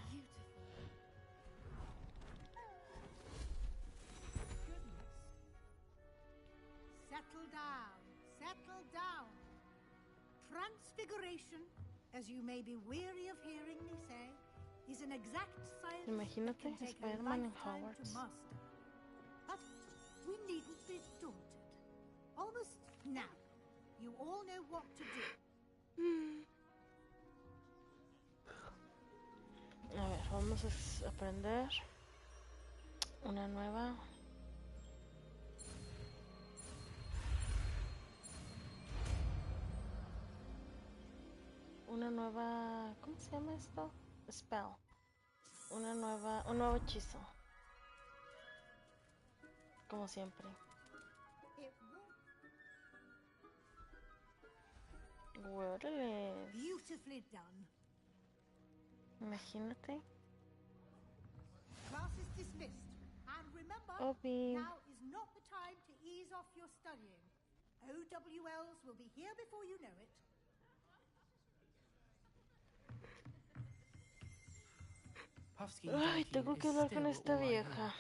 Settle down. Settle down. Transfiguration, as you may be weary of hearing me say, is an exact science that Imagínate can take a Spider-Man en lifetime to Hogwarts. master. But we needn't be daunted. Almost now, you all know what to do. A ver, vamos a aprender una nueva. ¿Cómo se llama esto? Spell. Un nuevo hechizo. Como siempre. Órale. Beautifully done. Imagínate. Class is dismissed. And remember, Obi. now is not the time to ease off your studying. OWLs will be here before you know it. Ay, tengo que hablar con esta vieja.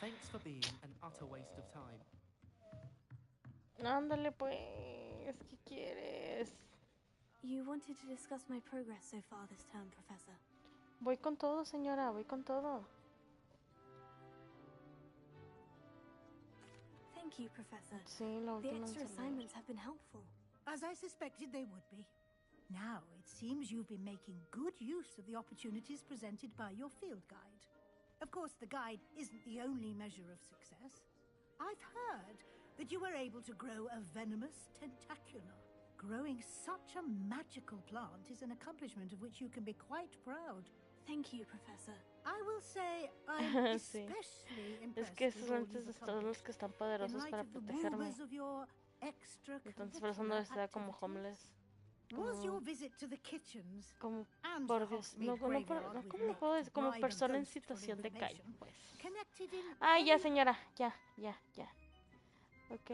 Thanks for being an utter waste of time. Ándale, pues. ¿Qué quieres? You wanted to discuss my progress so far this term, Professor. Voy con todo, señora. Voy con todo. Thank you, Professor. Sí, la The última extra ensalada. assignments have been helpful. As I suspected they would be. Now, it seems you've been making good use of the opportunities presented by your field guide. Of course, the guide isn't the only measure of success. I've heard that you were able to grow a venomous tentacula. Growing such a magical plant is an accomplishment of which you can be quite proud. Thank you, Professor. I will say I'm Sí. especially Es impressed que with esos all lentes you've son los accomplished. que están In poderosos light para of the protegerme. rumors of your Entonces por eso no extracurricular está como activities. homeless. Was your visit to the kitchens Como, and por the Dios, Hogsmeade no, graveyard with ¿cómo lo Nick puedo to decir? Como bribe a persona en ghost for situación de calle, information pues. connected in Ay, ya, any- señora, ya. Ok.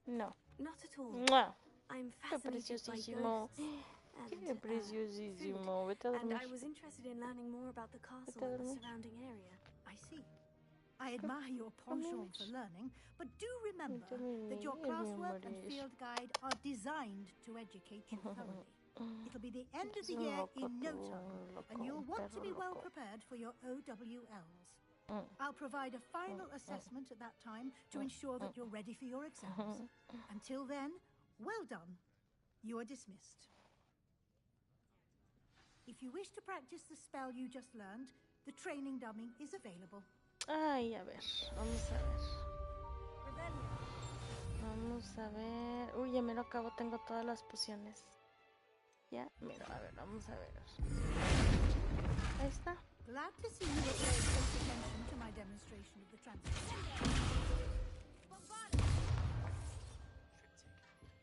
No. Not at all. ¡Mua! I'm Qué fascinated by preciosísimo. ghosts and Qué preciosísimo. Vete a and dormir. I was interested in learning more about the castle Vete a and the dormir. surrounding area. I see. I admire your penchant for learning, but do remember that your classwork and field guide are designed to educate you thoroughly. It'll be the end of the year in no time, and you'll want to be well prepared for your OWLs. I'll provide a final assessment at that time to ensure that you're ready for your exams. Until then, well done. You are dismissed. If you wish to practice the spell you just learned, the training dummy is available. Ay, a ver, vamos a ver. Vamos a ver. Uy, ya me lo acabo, tengo todas las pociones. Ya, mira, a ver, vamos a ver. Ahí está. Glad to see you have paid close attention to my demonstration of the transformation.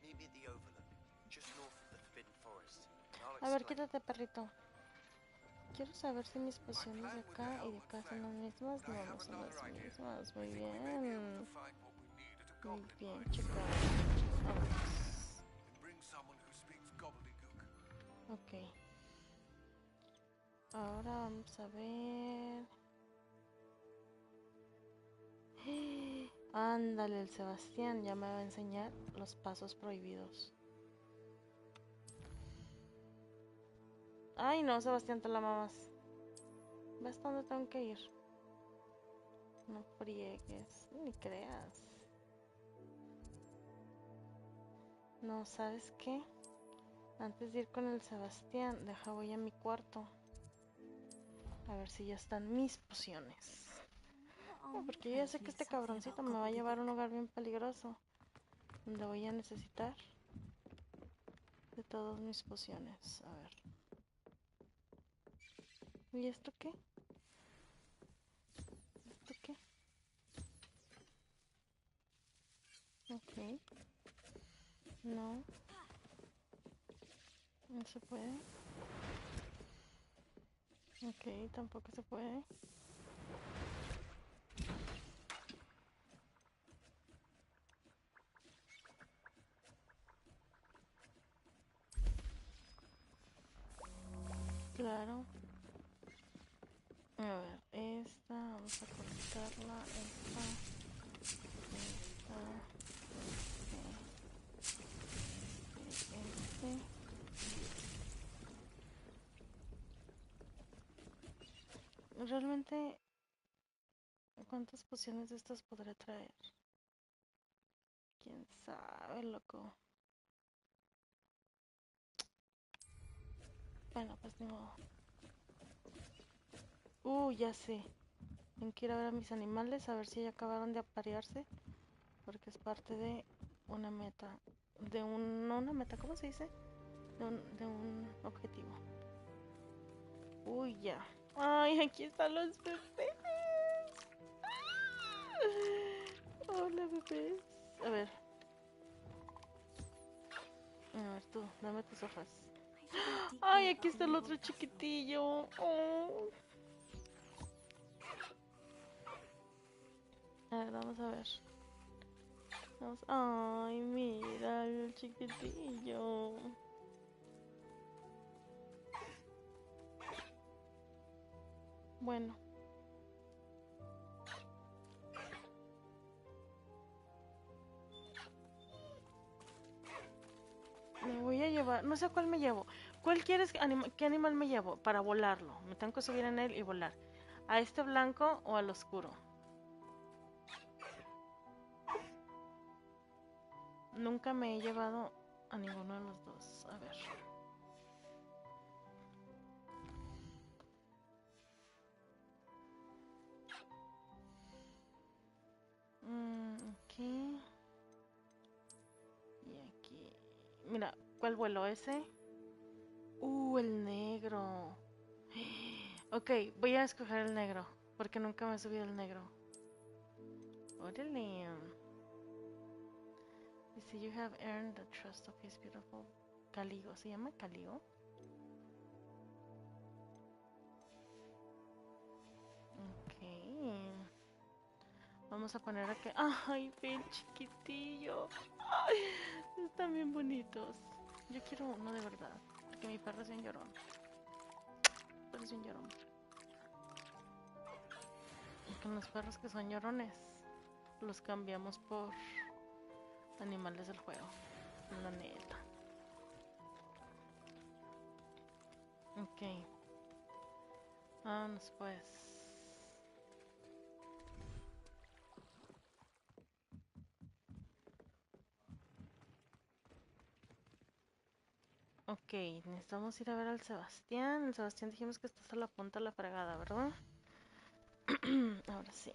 Meet me at the Overlook, just north of the Forbidden Forest. A ver, quítate, perrito. Quiero saber si mis pociones de acá y de acá son las mismas. No, no son las mismas. Muy bien. Muy bien, chicos. Vamos. Ok. Ahora vamos a ver. Ándale, el Sebastián ya me va a enseñar los pasos prohibidos. Ay, no, Sebastián, te la mamas. ¿Ves dónde tengo que ir? No friegues, ni creas. No, ¿sabes qué? Antes de ir con el Sebastián, deja voy a mi cuarto. A ver si ya están mis pociones. No, porque yo ya sé que este cabroncito me va a llevar a un lugar bien peligroso, donde voy a necesitar de todas mis pociones. A ver. ¿Y esto qué? ¿Esto qué? Ok. No. No se puede. Ok, tampoco se puede. Claro. A ver, esta, vamos a conectarla, esta, este. Realmente, ¿cuántas pociones de estas podré traer? ¿Quién sabe, loco? Bueno, pues ni modo. Ya sé. Tengo que ir a ver a mis animales, a ver si ya acabaron de aparearse. Porque es parte de una meta. No una meta, ¿cómo se dice? De un objetivo. Ya. Ay, aquí están los bebés. Hola, bebés. A ver, tú, dame tus hojas. Ay, aquí está el otro chiquitillo. A ver, vamos a ver. Ay, mira el chiquitillo. Bueno. llevar? No sé a cuál me llevo. ¿Cuál quieres? ¿Qué animal me llevo? Para volarlo. Me tengo que subir en él y volar. ¿A este blanco o al oscuro? Nunca me he llevado a ninguno de los dos. A ver. Aquí. Y aquí. Mira, ¿cuál vuelo? ¿Ese? El negro. Ok, voy a escoger el negro. Porque nunca me he subido el negro. Órale. Dice, you have earned the trust of his beautiful Caligo. ¿Se llama Caligo? Ok. Vamos a poner aquí. Ay, ven, chiquitillo. Ay, están bien bonitos. Yo quiero uno de verdad. Porque mi perro es bien llorón. Es bien llorón. Y con los perros que son llorones, los cambiamos por animales del juego. La neta. Ok. Vámonos pues. Ok, necesitamos ir a ver al Sebastián. El Sebastián dijimos que está hasta la punta de la fregada, ¿verdad? Ahora sí.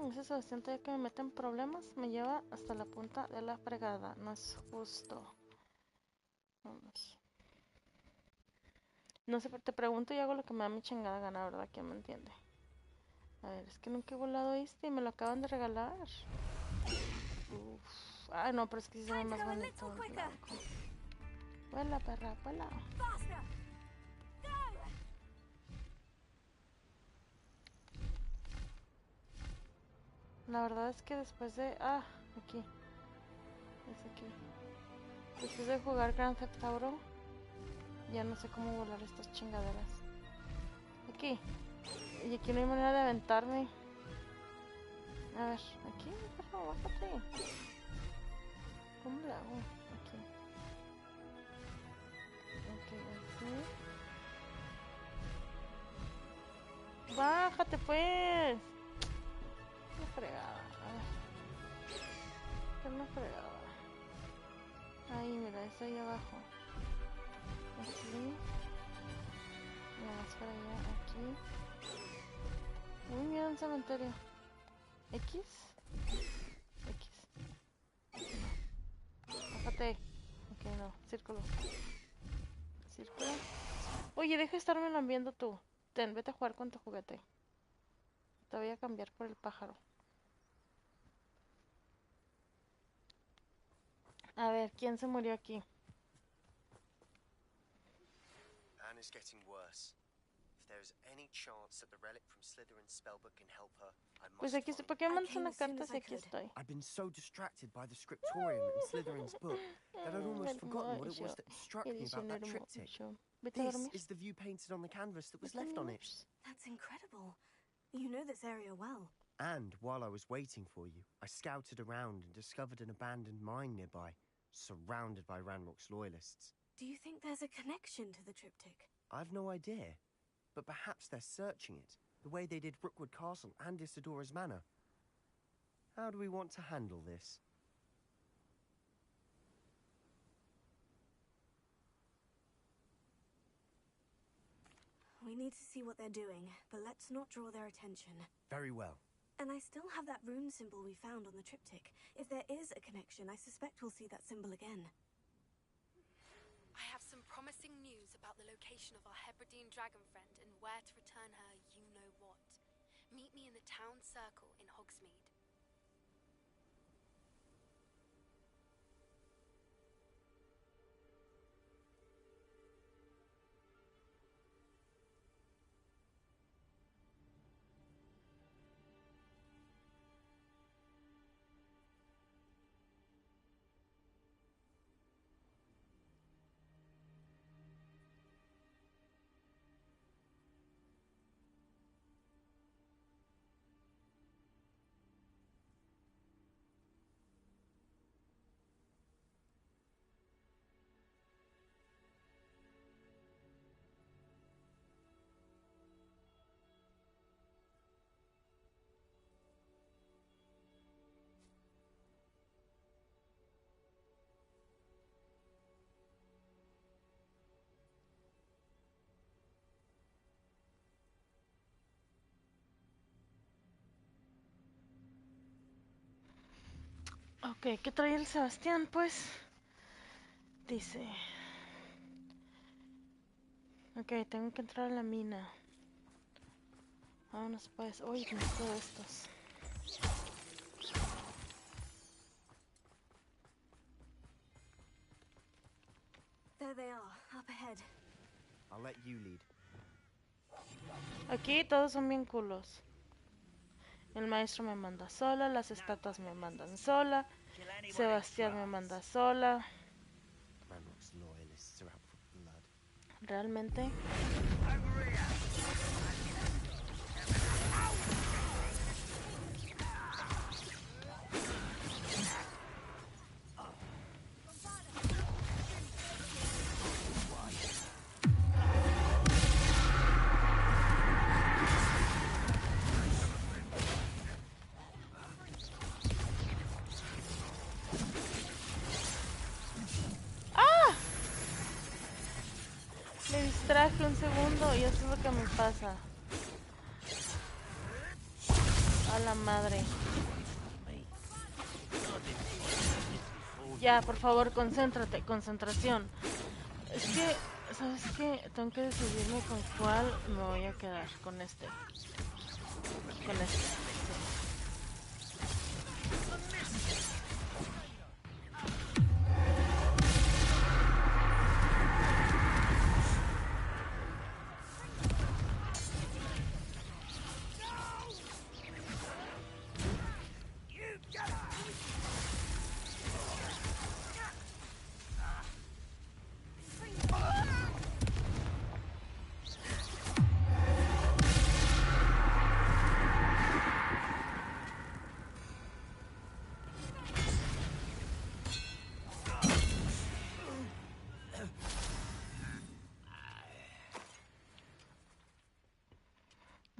Ese Sebastián todavía que me mete en problemas me lleva hasta la punta de la fregada. No es justo. Vamos. No sé, te pregunto y hago lo que me da mi chingada gana, ¿verdad? ¿Quién me entiende? A ver, es que nunca he volado este y me lo acaban de regalar. Uf. Ah, no, pero es que sí se ve más bonito el blanco. Vuela, perra, vuela. La verdad es que después de... aquí. Es aquí. Después de jugar Grand Theft Auto, ya no sé cómo volar estas chingaderas. Aquí. Y aquí no hay manera de aventarme. A ver, aquí, perro, bájate. ¿Cómo le hago? Aquí. Ok, así. Bájate, pues. Qué fregada. Qué una fregada. Ahí, mira, está ahí abajo. Aquí. Más para allá, aquí. Uy, mira un cementerio. X. X. Bájate. Ok, no. Círculo. Círculo. Oye, deja de estarme lambiendo tú. Ten, vete a jugar con tu juguete. Te voy a cambiar por el pájaro. A ver, ¿quién se murió aquí? Anne is getting worse. If there is any chance that the relic from Slytherin's spellbook can help her, I must Pues aquí estoy. ¿Por qué mandas una carta si aquí estoy? I've been so distracted by the scriptorium in Slytherin's book that I'd almost forgotten what it was that struck me about that triptych. This is the view painted on the canvas that was left on it. That's incredible. You know this area well. And while I was waiting for you, I scouted around and discovered an abandoned mine nearby, surrounded by Ranrock's loyalists. Do you think there's a connection to the triptych? I've no idea, but perhaps they're searching it, the way they did Rookwood Castle and Isidora's Manor. How do we want to handle this? We need to see what they're doing, but let's not draw their attention. Very well. And I still have that rune symbol we found on the triptych. If there is a connection, I suspect we'll see that symbol again. I have some promising news about the location of our Hebridean dragon friend and where to return her you-know-what. Meet me in the town circle in Hogsmeade. Ok, ¿qué trae el Sebastián? Pues dice... Ok, tengo que entrar a la mina. Vámonos pues. Uy, necesito de estos. There they are, up ahead. I'll let you lead. Aquí todos son bien culos. El maestro me manda sola, las estatuas me mandan sola, Sebastián me manda sola. Ranrock's loyalists are out for blood. Realmente. Me distraje un segundo y eso es lo que me pasa. A la madre. Ya, por favor, concéntrate, concentración. Es que, ¿sabes qué? Tengo que decidirme con cuál me voy a quedar. Con este. Con este. Sí.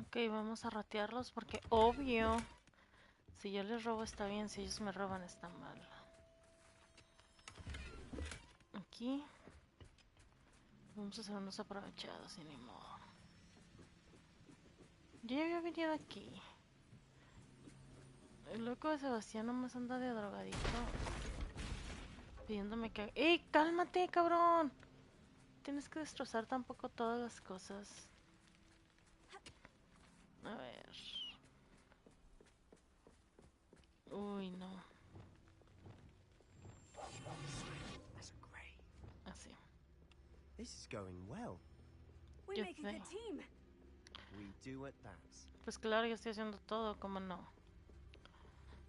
Ok, vamos a ratearlos porque obvio, si yo les robo está bien, si ellos me roban está mal. Aquí vamos a hacer unos aprovechados y ni modo. Yo ya había venido aquí. El loco de Sebastián nomás anda de drogadito pidiéndome que... ¡Ey, cálmate, cabrón! Tienes que destrozar tampoco todas las cosas. A ver. Uy, no. Así. This is going well. We Yo make a sé. good team. We do at that. Pues claro, yo estoy haciendo todo, ¿cómo no?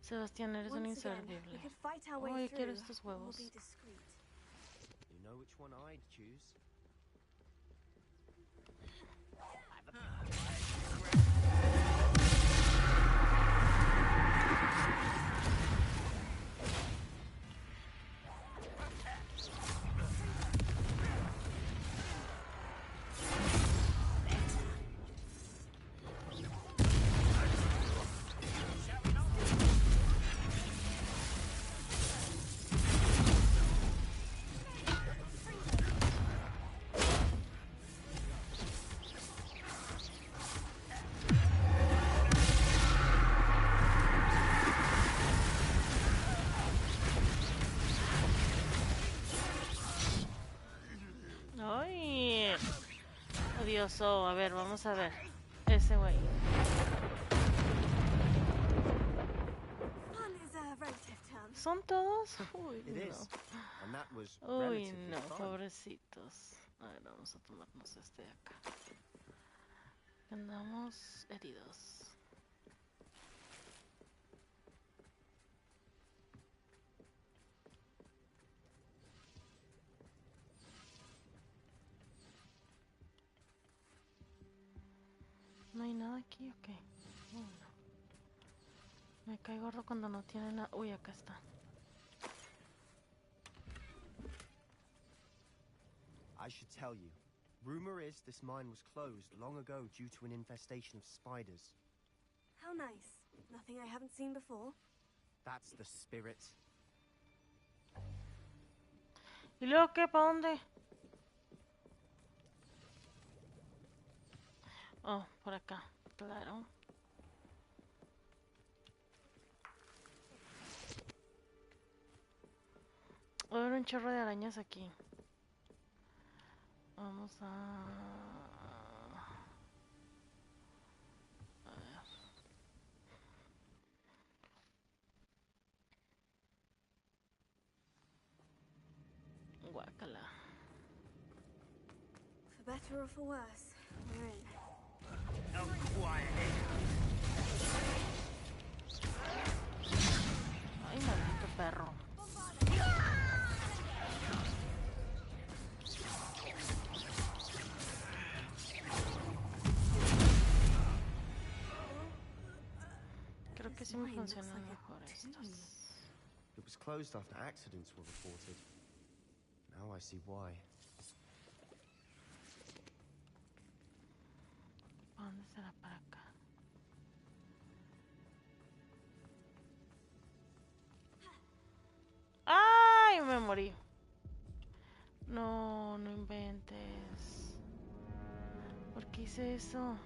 Sebastián, eres un Once again, we inservible. could fight our way Oye, through, quiero estos or huevos. be discreet. You know which one I'd choose? Ay, odioso. A ver, vamos a ver. Ese güey. Fun is a relative term. ¿Son todos? Uy, It no. is. And that was Uy, relatively no, fun. pobrecitos. A ver, vamos a tomarnos este de acá. Andamos heridos. ¿No hay nada aquí? Ok. No. Me cae gordo cuando no tiene nada. Uy, acá está. I should tell you. Rumor is this mine was closed long ago due to an infestation of spiders. How nice. Nothing I haven't seen before. That's the spirit. ¿Y luego qué? ¿Para dónde? Oh, por acá. Claro. un chorro de arañas aquí. Vamos a... ver. Guácala. For better or for worse, we're in. Oh, quiet. Ay, maldito perro. Creo que sí me funcionan mejor estos. It was closed after accidents were reported. Now I see why. ¿Dónde será para acá? ¡Ay! Me morí. No, no inventes. ¿Por qué hice eso?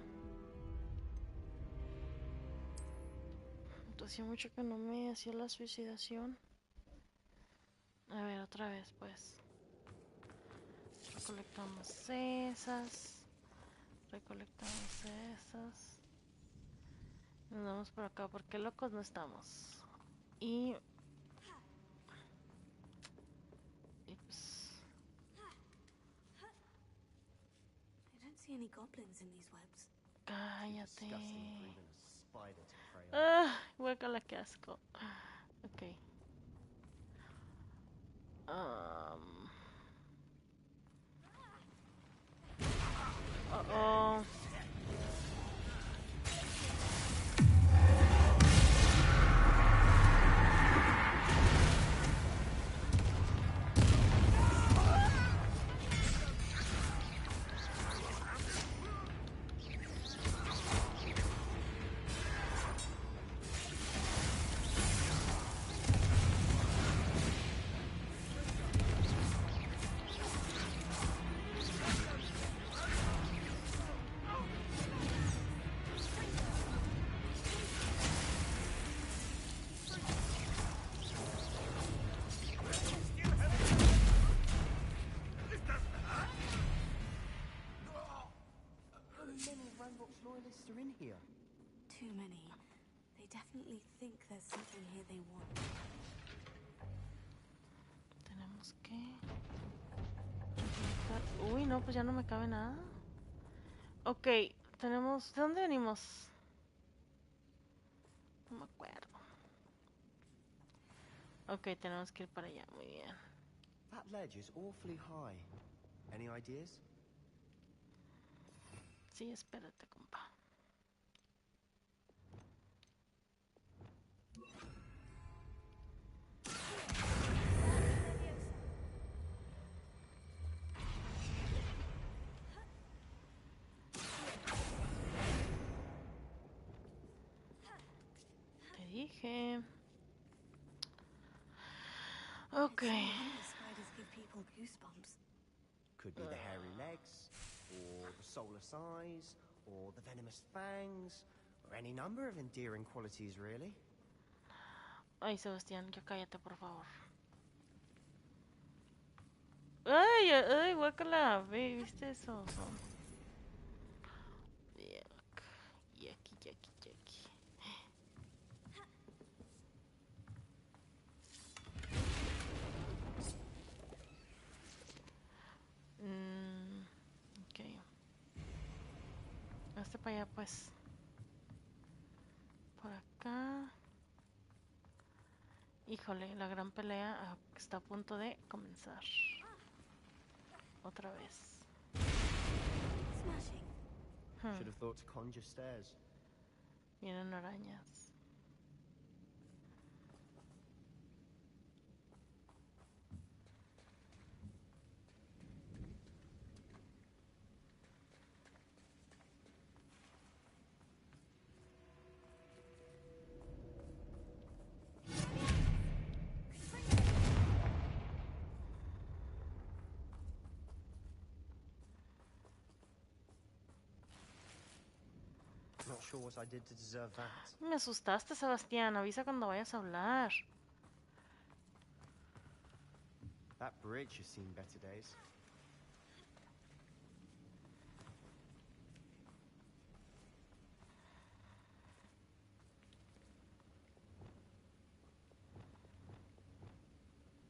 Hacía mucho que no me hacía la suicidación. A ver, otra vez, pues. Recolectamos esas. Recolectamos esas. Nos vamos por acá porque locos no estamos. Y pues... I don't see any goblins in these webs. Cállate. Spider to prey on. Ah, guácala, qué asco. Ok. Uh-oh. Loyalists are in here. Too many. They definitely think there's something here they want. Tenemos que... Uy, no, pues ya no me cabe nada. Ok, tenemos... ¿De dónde venimos? No me acuerdo. Ok, tenemos que ir para allá, muy bien. That ledge is awfully high. Any ideas? Sí, espérate, compa. Te dije. Ok. Spiders give people goosebumps. Could be the hairy legs, or the soulless eyes, or the venomous fangs, or any number of endearing qualities, really. Ay, Sebastián, ya cállate, por favor. Ay, ay, guácala. ¿Viste eso? Yuck. Yucky, yucky, yucky. Ok. Hasta para allá, pues. Por acá. Híjole, la gran pelea está a punto de comenzar. Otra vez. Should have thought to conjure stairs. Vienen arañas. Not sure what I did to deserve that. Me asustaste, Sebastián. Avisa cuando vayas a hablar. That bridge has seen better days.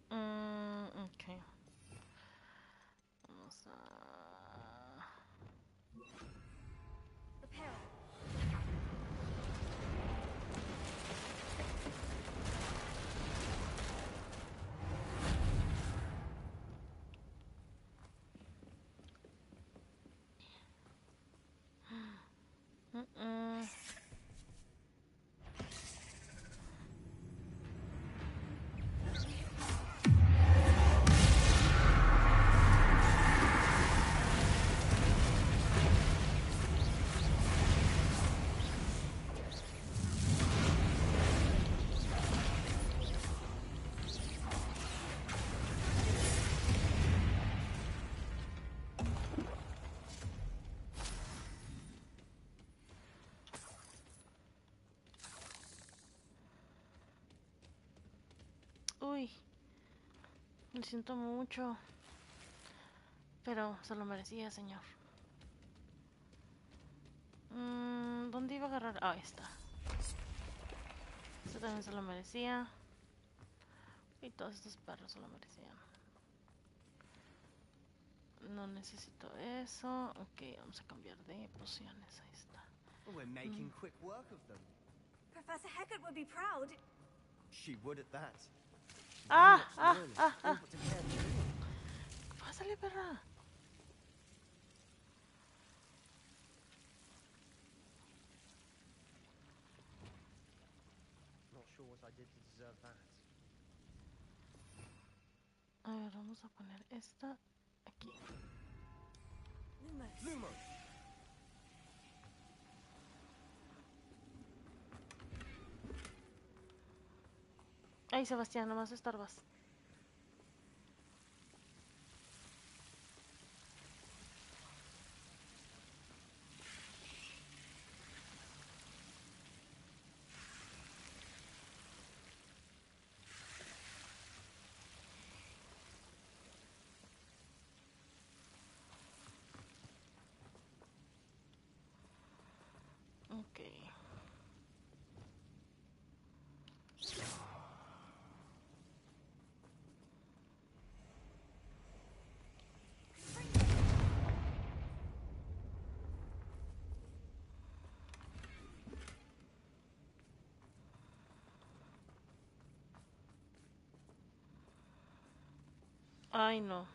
Okay. Vamos a... The peril. Uy, lo siento mucho, pero se lo merecía, señor. ¿Dónde iba a agarrar? Ah, ahí está. Este también se lo merecía. Y todos estos perros se lo merecían. No necesito eso. Ok, vamos a cambiar de pociones. Ahí está. Well, we're making quick work of them. Professor Hecat would be proud. She would at that. Pásale, perra. Not sure what I did to deserve that. A ver, vamos a poner esta aquí. Lumos. Ay, Sebastián, nomás estorbas. Ok. Ay, no.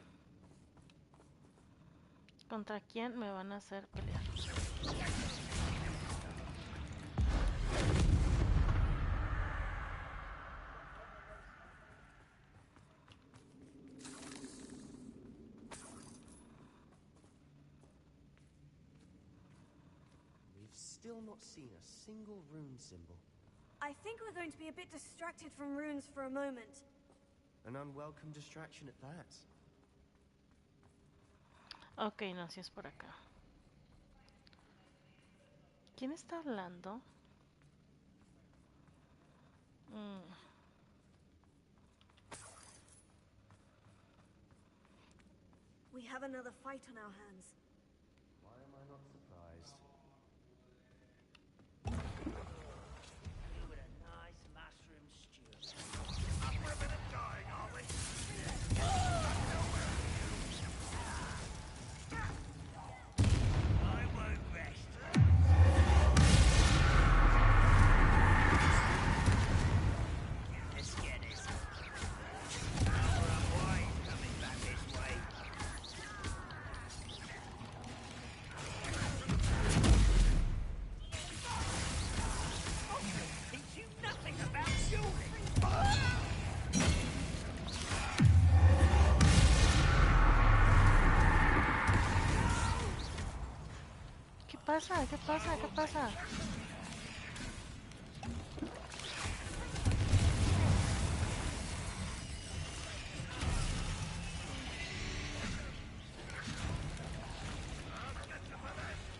¿Contra quién me van a hacer pelear? We've still not seen a single rune symbol. I think we're going to be a bit distracted from runes for a moment. An unwelcome distraction at that. Ok, no, si es por acá. ¿Quién está hablando? We have another fight on our hands. Why am I not surprised? With a nice mushroom stew. We're a bit of dying, are we? I won't rest. Let's get this. Why coming back this way? Teach you nothing about shooting. ¿Qué pasa? ¿Qué pasa? ¿Qué pasa?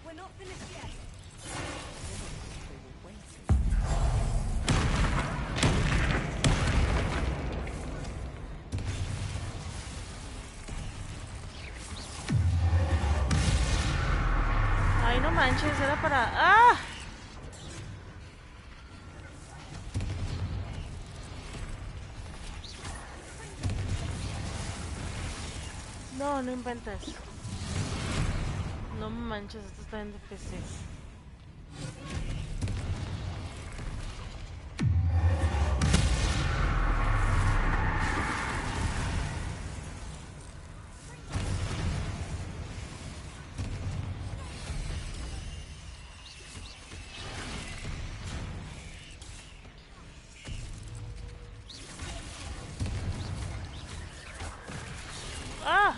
We're not finished yet. No manches, era para... ¡Ah! No, no inventes. No manches, esto está bien difícil. ¡Ah!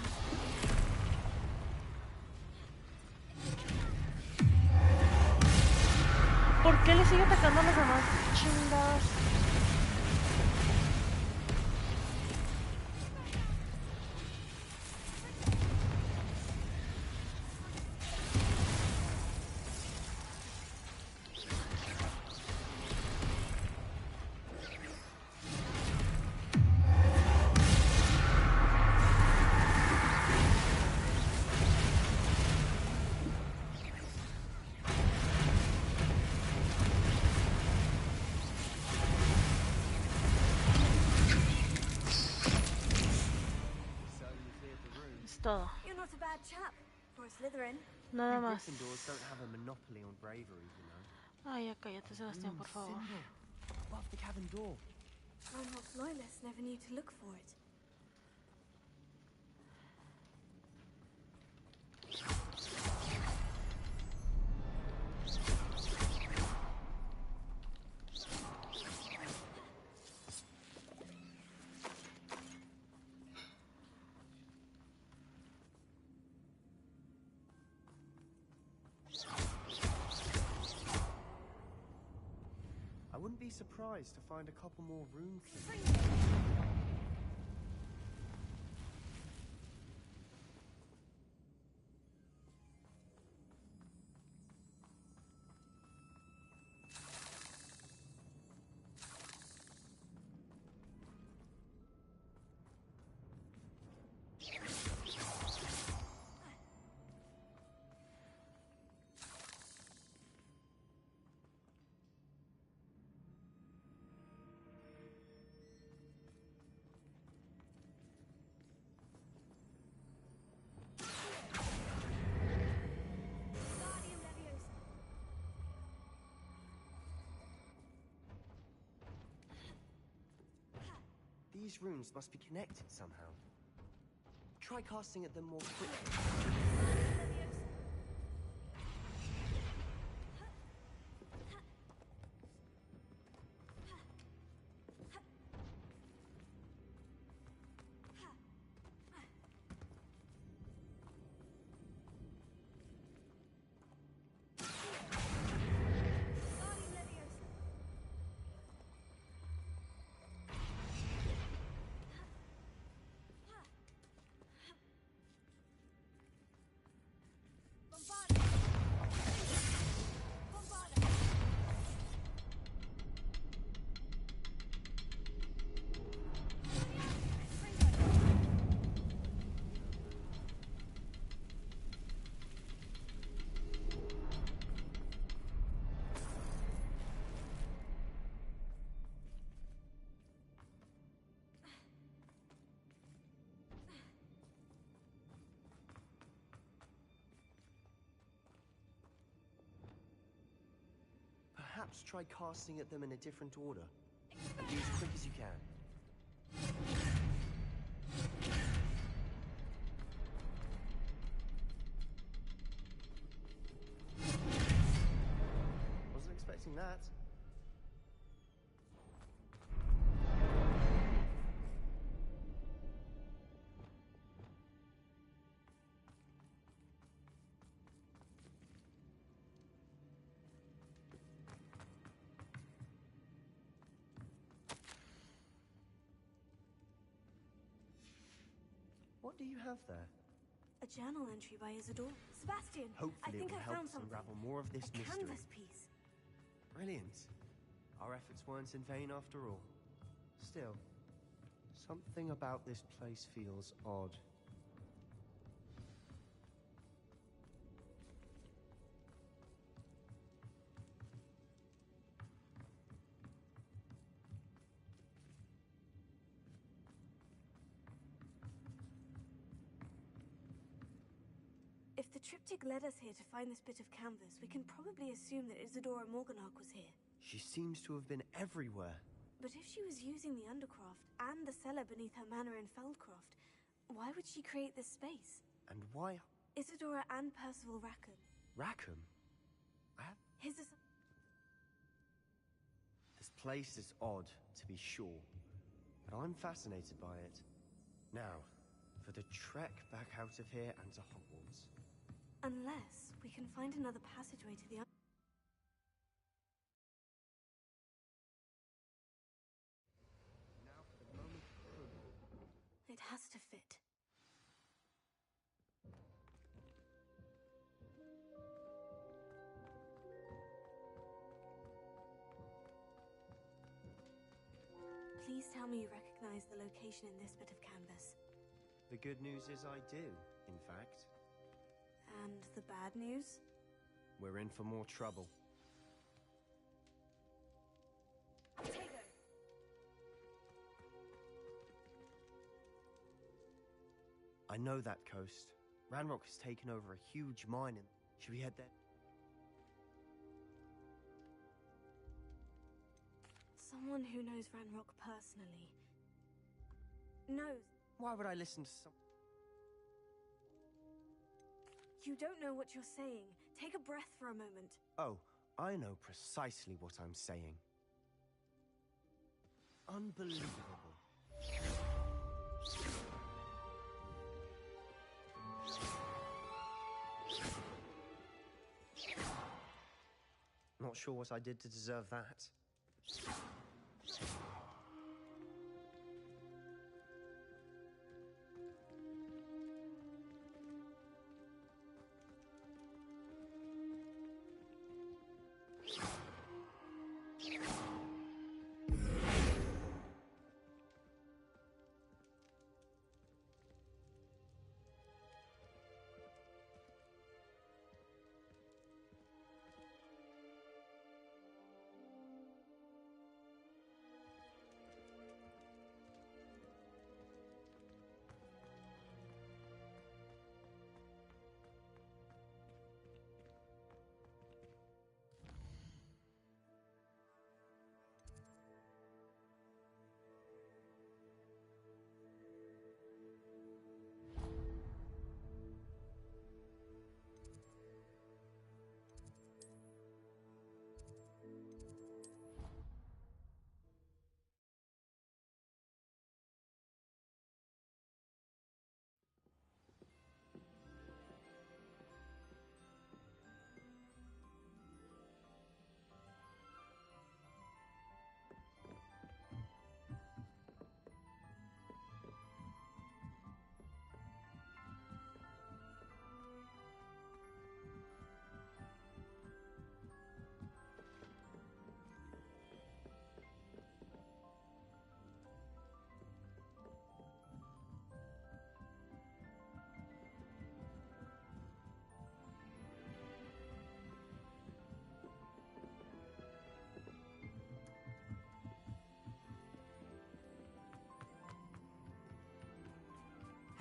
¿Por qué le sigue atacando a los demás? Chingadas. Todo. You're not a bad chap for a Slytherin. Nada más. Gryffindors don't have a monopoly on bravery, you know. Ay, ya cállate, Sebastián, por favor. Above the cabin door. Ranrock's loyalists never knew to look for it. I wouldn't be surprised to find a couple more rune keys. These runes must be connected somehow. Try casting at them more quickly. Perhaps try casting at them in a different order. Be as quick as you can. Wasn't expecting that. What do you have there? A journal entry by Isidore. Sebastian, Hopefully I think it will I help found us something. unravel more of this A mystery. canvas piece. Brilliant. Our efforts weren't in vain after all. Still, something about this place feels odd. If the triptych led us here to find this bit of canvas, we can probably assume that Isadora Morganach was here. She seems to have been everywhere. But if she was using the Undercroft and the cellar beneath her manor in Feldcroft, why would she create this space? And why? Isadora and Percival Rackham. Rackham? His is... This place is odd, to be sure, but I'm fascinated by it. Now, for the trek back out of here and to Hogwarts. Unless we can find another passageway to the... It has to fit. Please tell me you recognize the location in this bit of canvas. The good news is I do, in fact. And the bad news? We're in for more trouble. I know that coast. Ranrock has taken over a huge mine and... Should we head there? Someone who knows Ranrock personally. Knows. Why would I listen to some... You don't know what you're saying. Take a breath for a moment. Oh, I know precisely what I'm saying. Unbelievable. Not sure what I did to deserve that.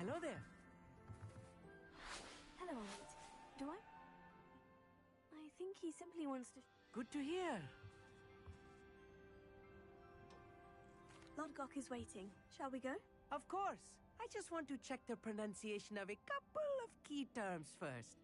Hello there. Hello, Wait. Do I? I think he simply wants to... Good to hear. Lodgok is waiting. Shall we go? Of course. I just want to check the pronunciation of a couple of key terms first.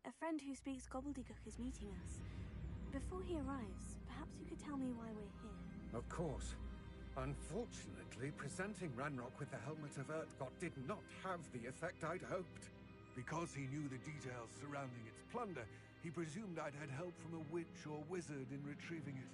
A friend who speaks gobbledygook is meeting us. Before he arrives, perhaps you could tell me why we're here. Of course. Unfortunately, presenting Ranrock with the Helmet of Urtkot did not have the effect I'd hoped. Because he knew the details surrounding its plunder, he presumed I'd had help from a witch or wizard in retrieving it.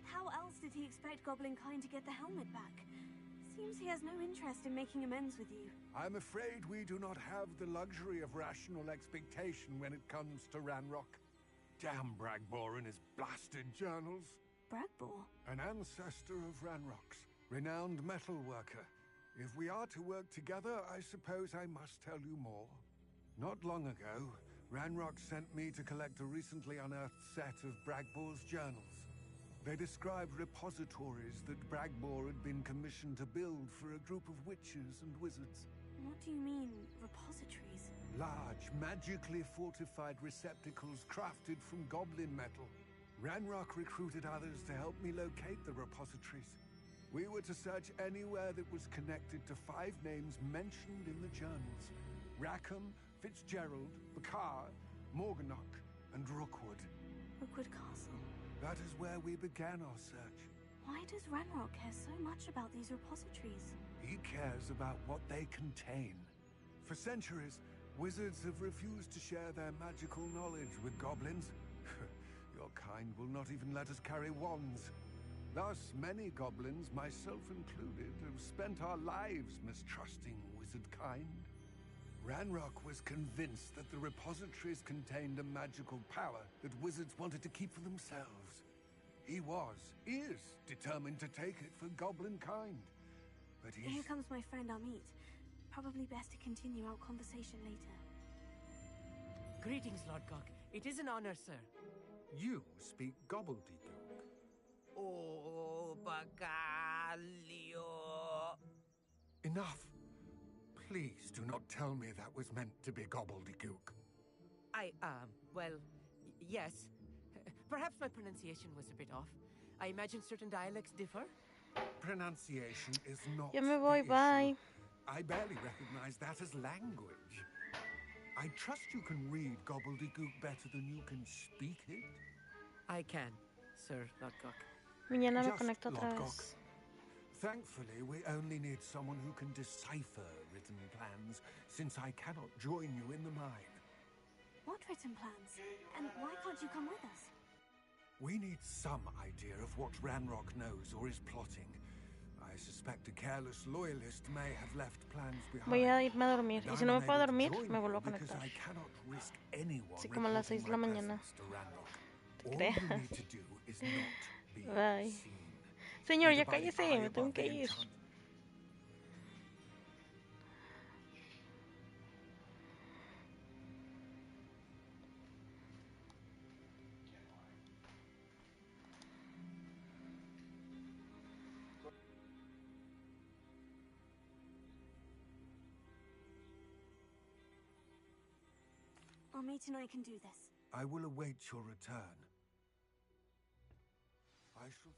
How else did he expect Goblinkind to get the helmet back? Seems he has no interest in making amends with you. I'm afraid we do not have the luxury of rational expectation when it comes to Ranrock. Damn Bragbor and his blasted journals. Bragbor? An ancestor of Ranrock's, renowned metal worker. If we are to work together, I suppose I must tell you more. Not long ago, Ranrock sent me to collect a recently unearthed set of Bragbor's journals. They described repositories that Bragbor had been commissioned to build for a group of witches and wizards. What do you mean, repositories? Large, magically fortified receptacles crafted from goblin metal. Ranrock recruited others to help me locate the repositories. We were to search anywhere that was connected to 5 names mentioned in the journals. Rackham, Fitzgerald, Bakar, Morganach, and Rookwood. Rookwood Castle. That is where we began our search. Why does Ranrock care so much about these repositories? He cares about what they contain. For centuries, wizards have refused to share their magical knowledge with goblins. Your kind will not even let us carry wands. Thus, many goblins, myself included, have spent our lives mistrusting wizard kind. Ranrock was convinced that the repositories contained a magical power that wizards wanted to keep for themselves. He is determined to take it for goblin kind. But Here comes my friend Amit. Probably best to continue our conversation later. Greetings, Lord Cock. It is an honor, sir. You speak gobbledygook. Oh, Bacalio. Enough. Please do not tell me that was meant to be gobbledygook. Yes. Perhaps my pronunciation was a bit off. I imagine certain dialects differ. Pronunciation is not Ya me voy, the bye. issue. I barely recognize that as language. I trust you can read gobbledygook better than you can speak it. I can, Sir Lodgok. Mañana me Just conecto otra Lodgok. vez. Thankfully, we only need someone who can decipher written plans, since I cannot join you in the mine. What written plans? And why can't you come with us? We need some idea of what Ranrock knows or is plotting. I suspect a careless loyalist may have left plans behind. Voy a irme a dormir. And Y si I'm no me puedo unable to dormir, join me you vuelvo a because conectar. I cannot risk anyone Así como a las 6 de la reporting my mañana. presence to Ranrock. Te All creas. you need to do is not be Bye. seen. Señor, ya Either by the cállese, eye me tengo above que the ir. enchant- Amit and I can do this. I will await your return. I shall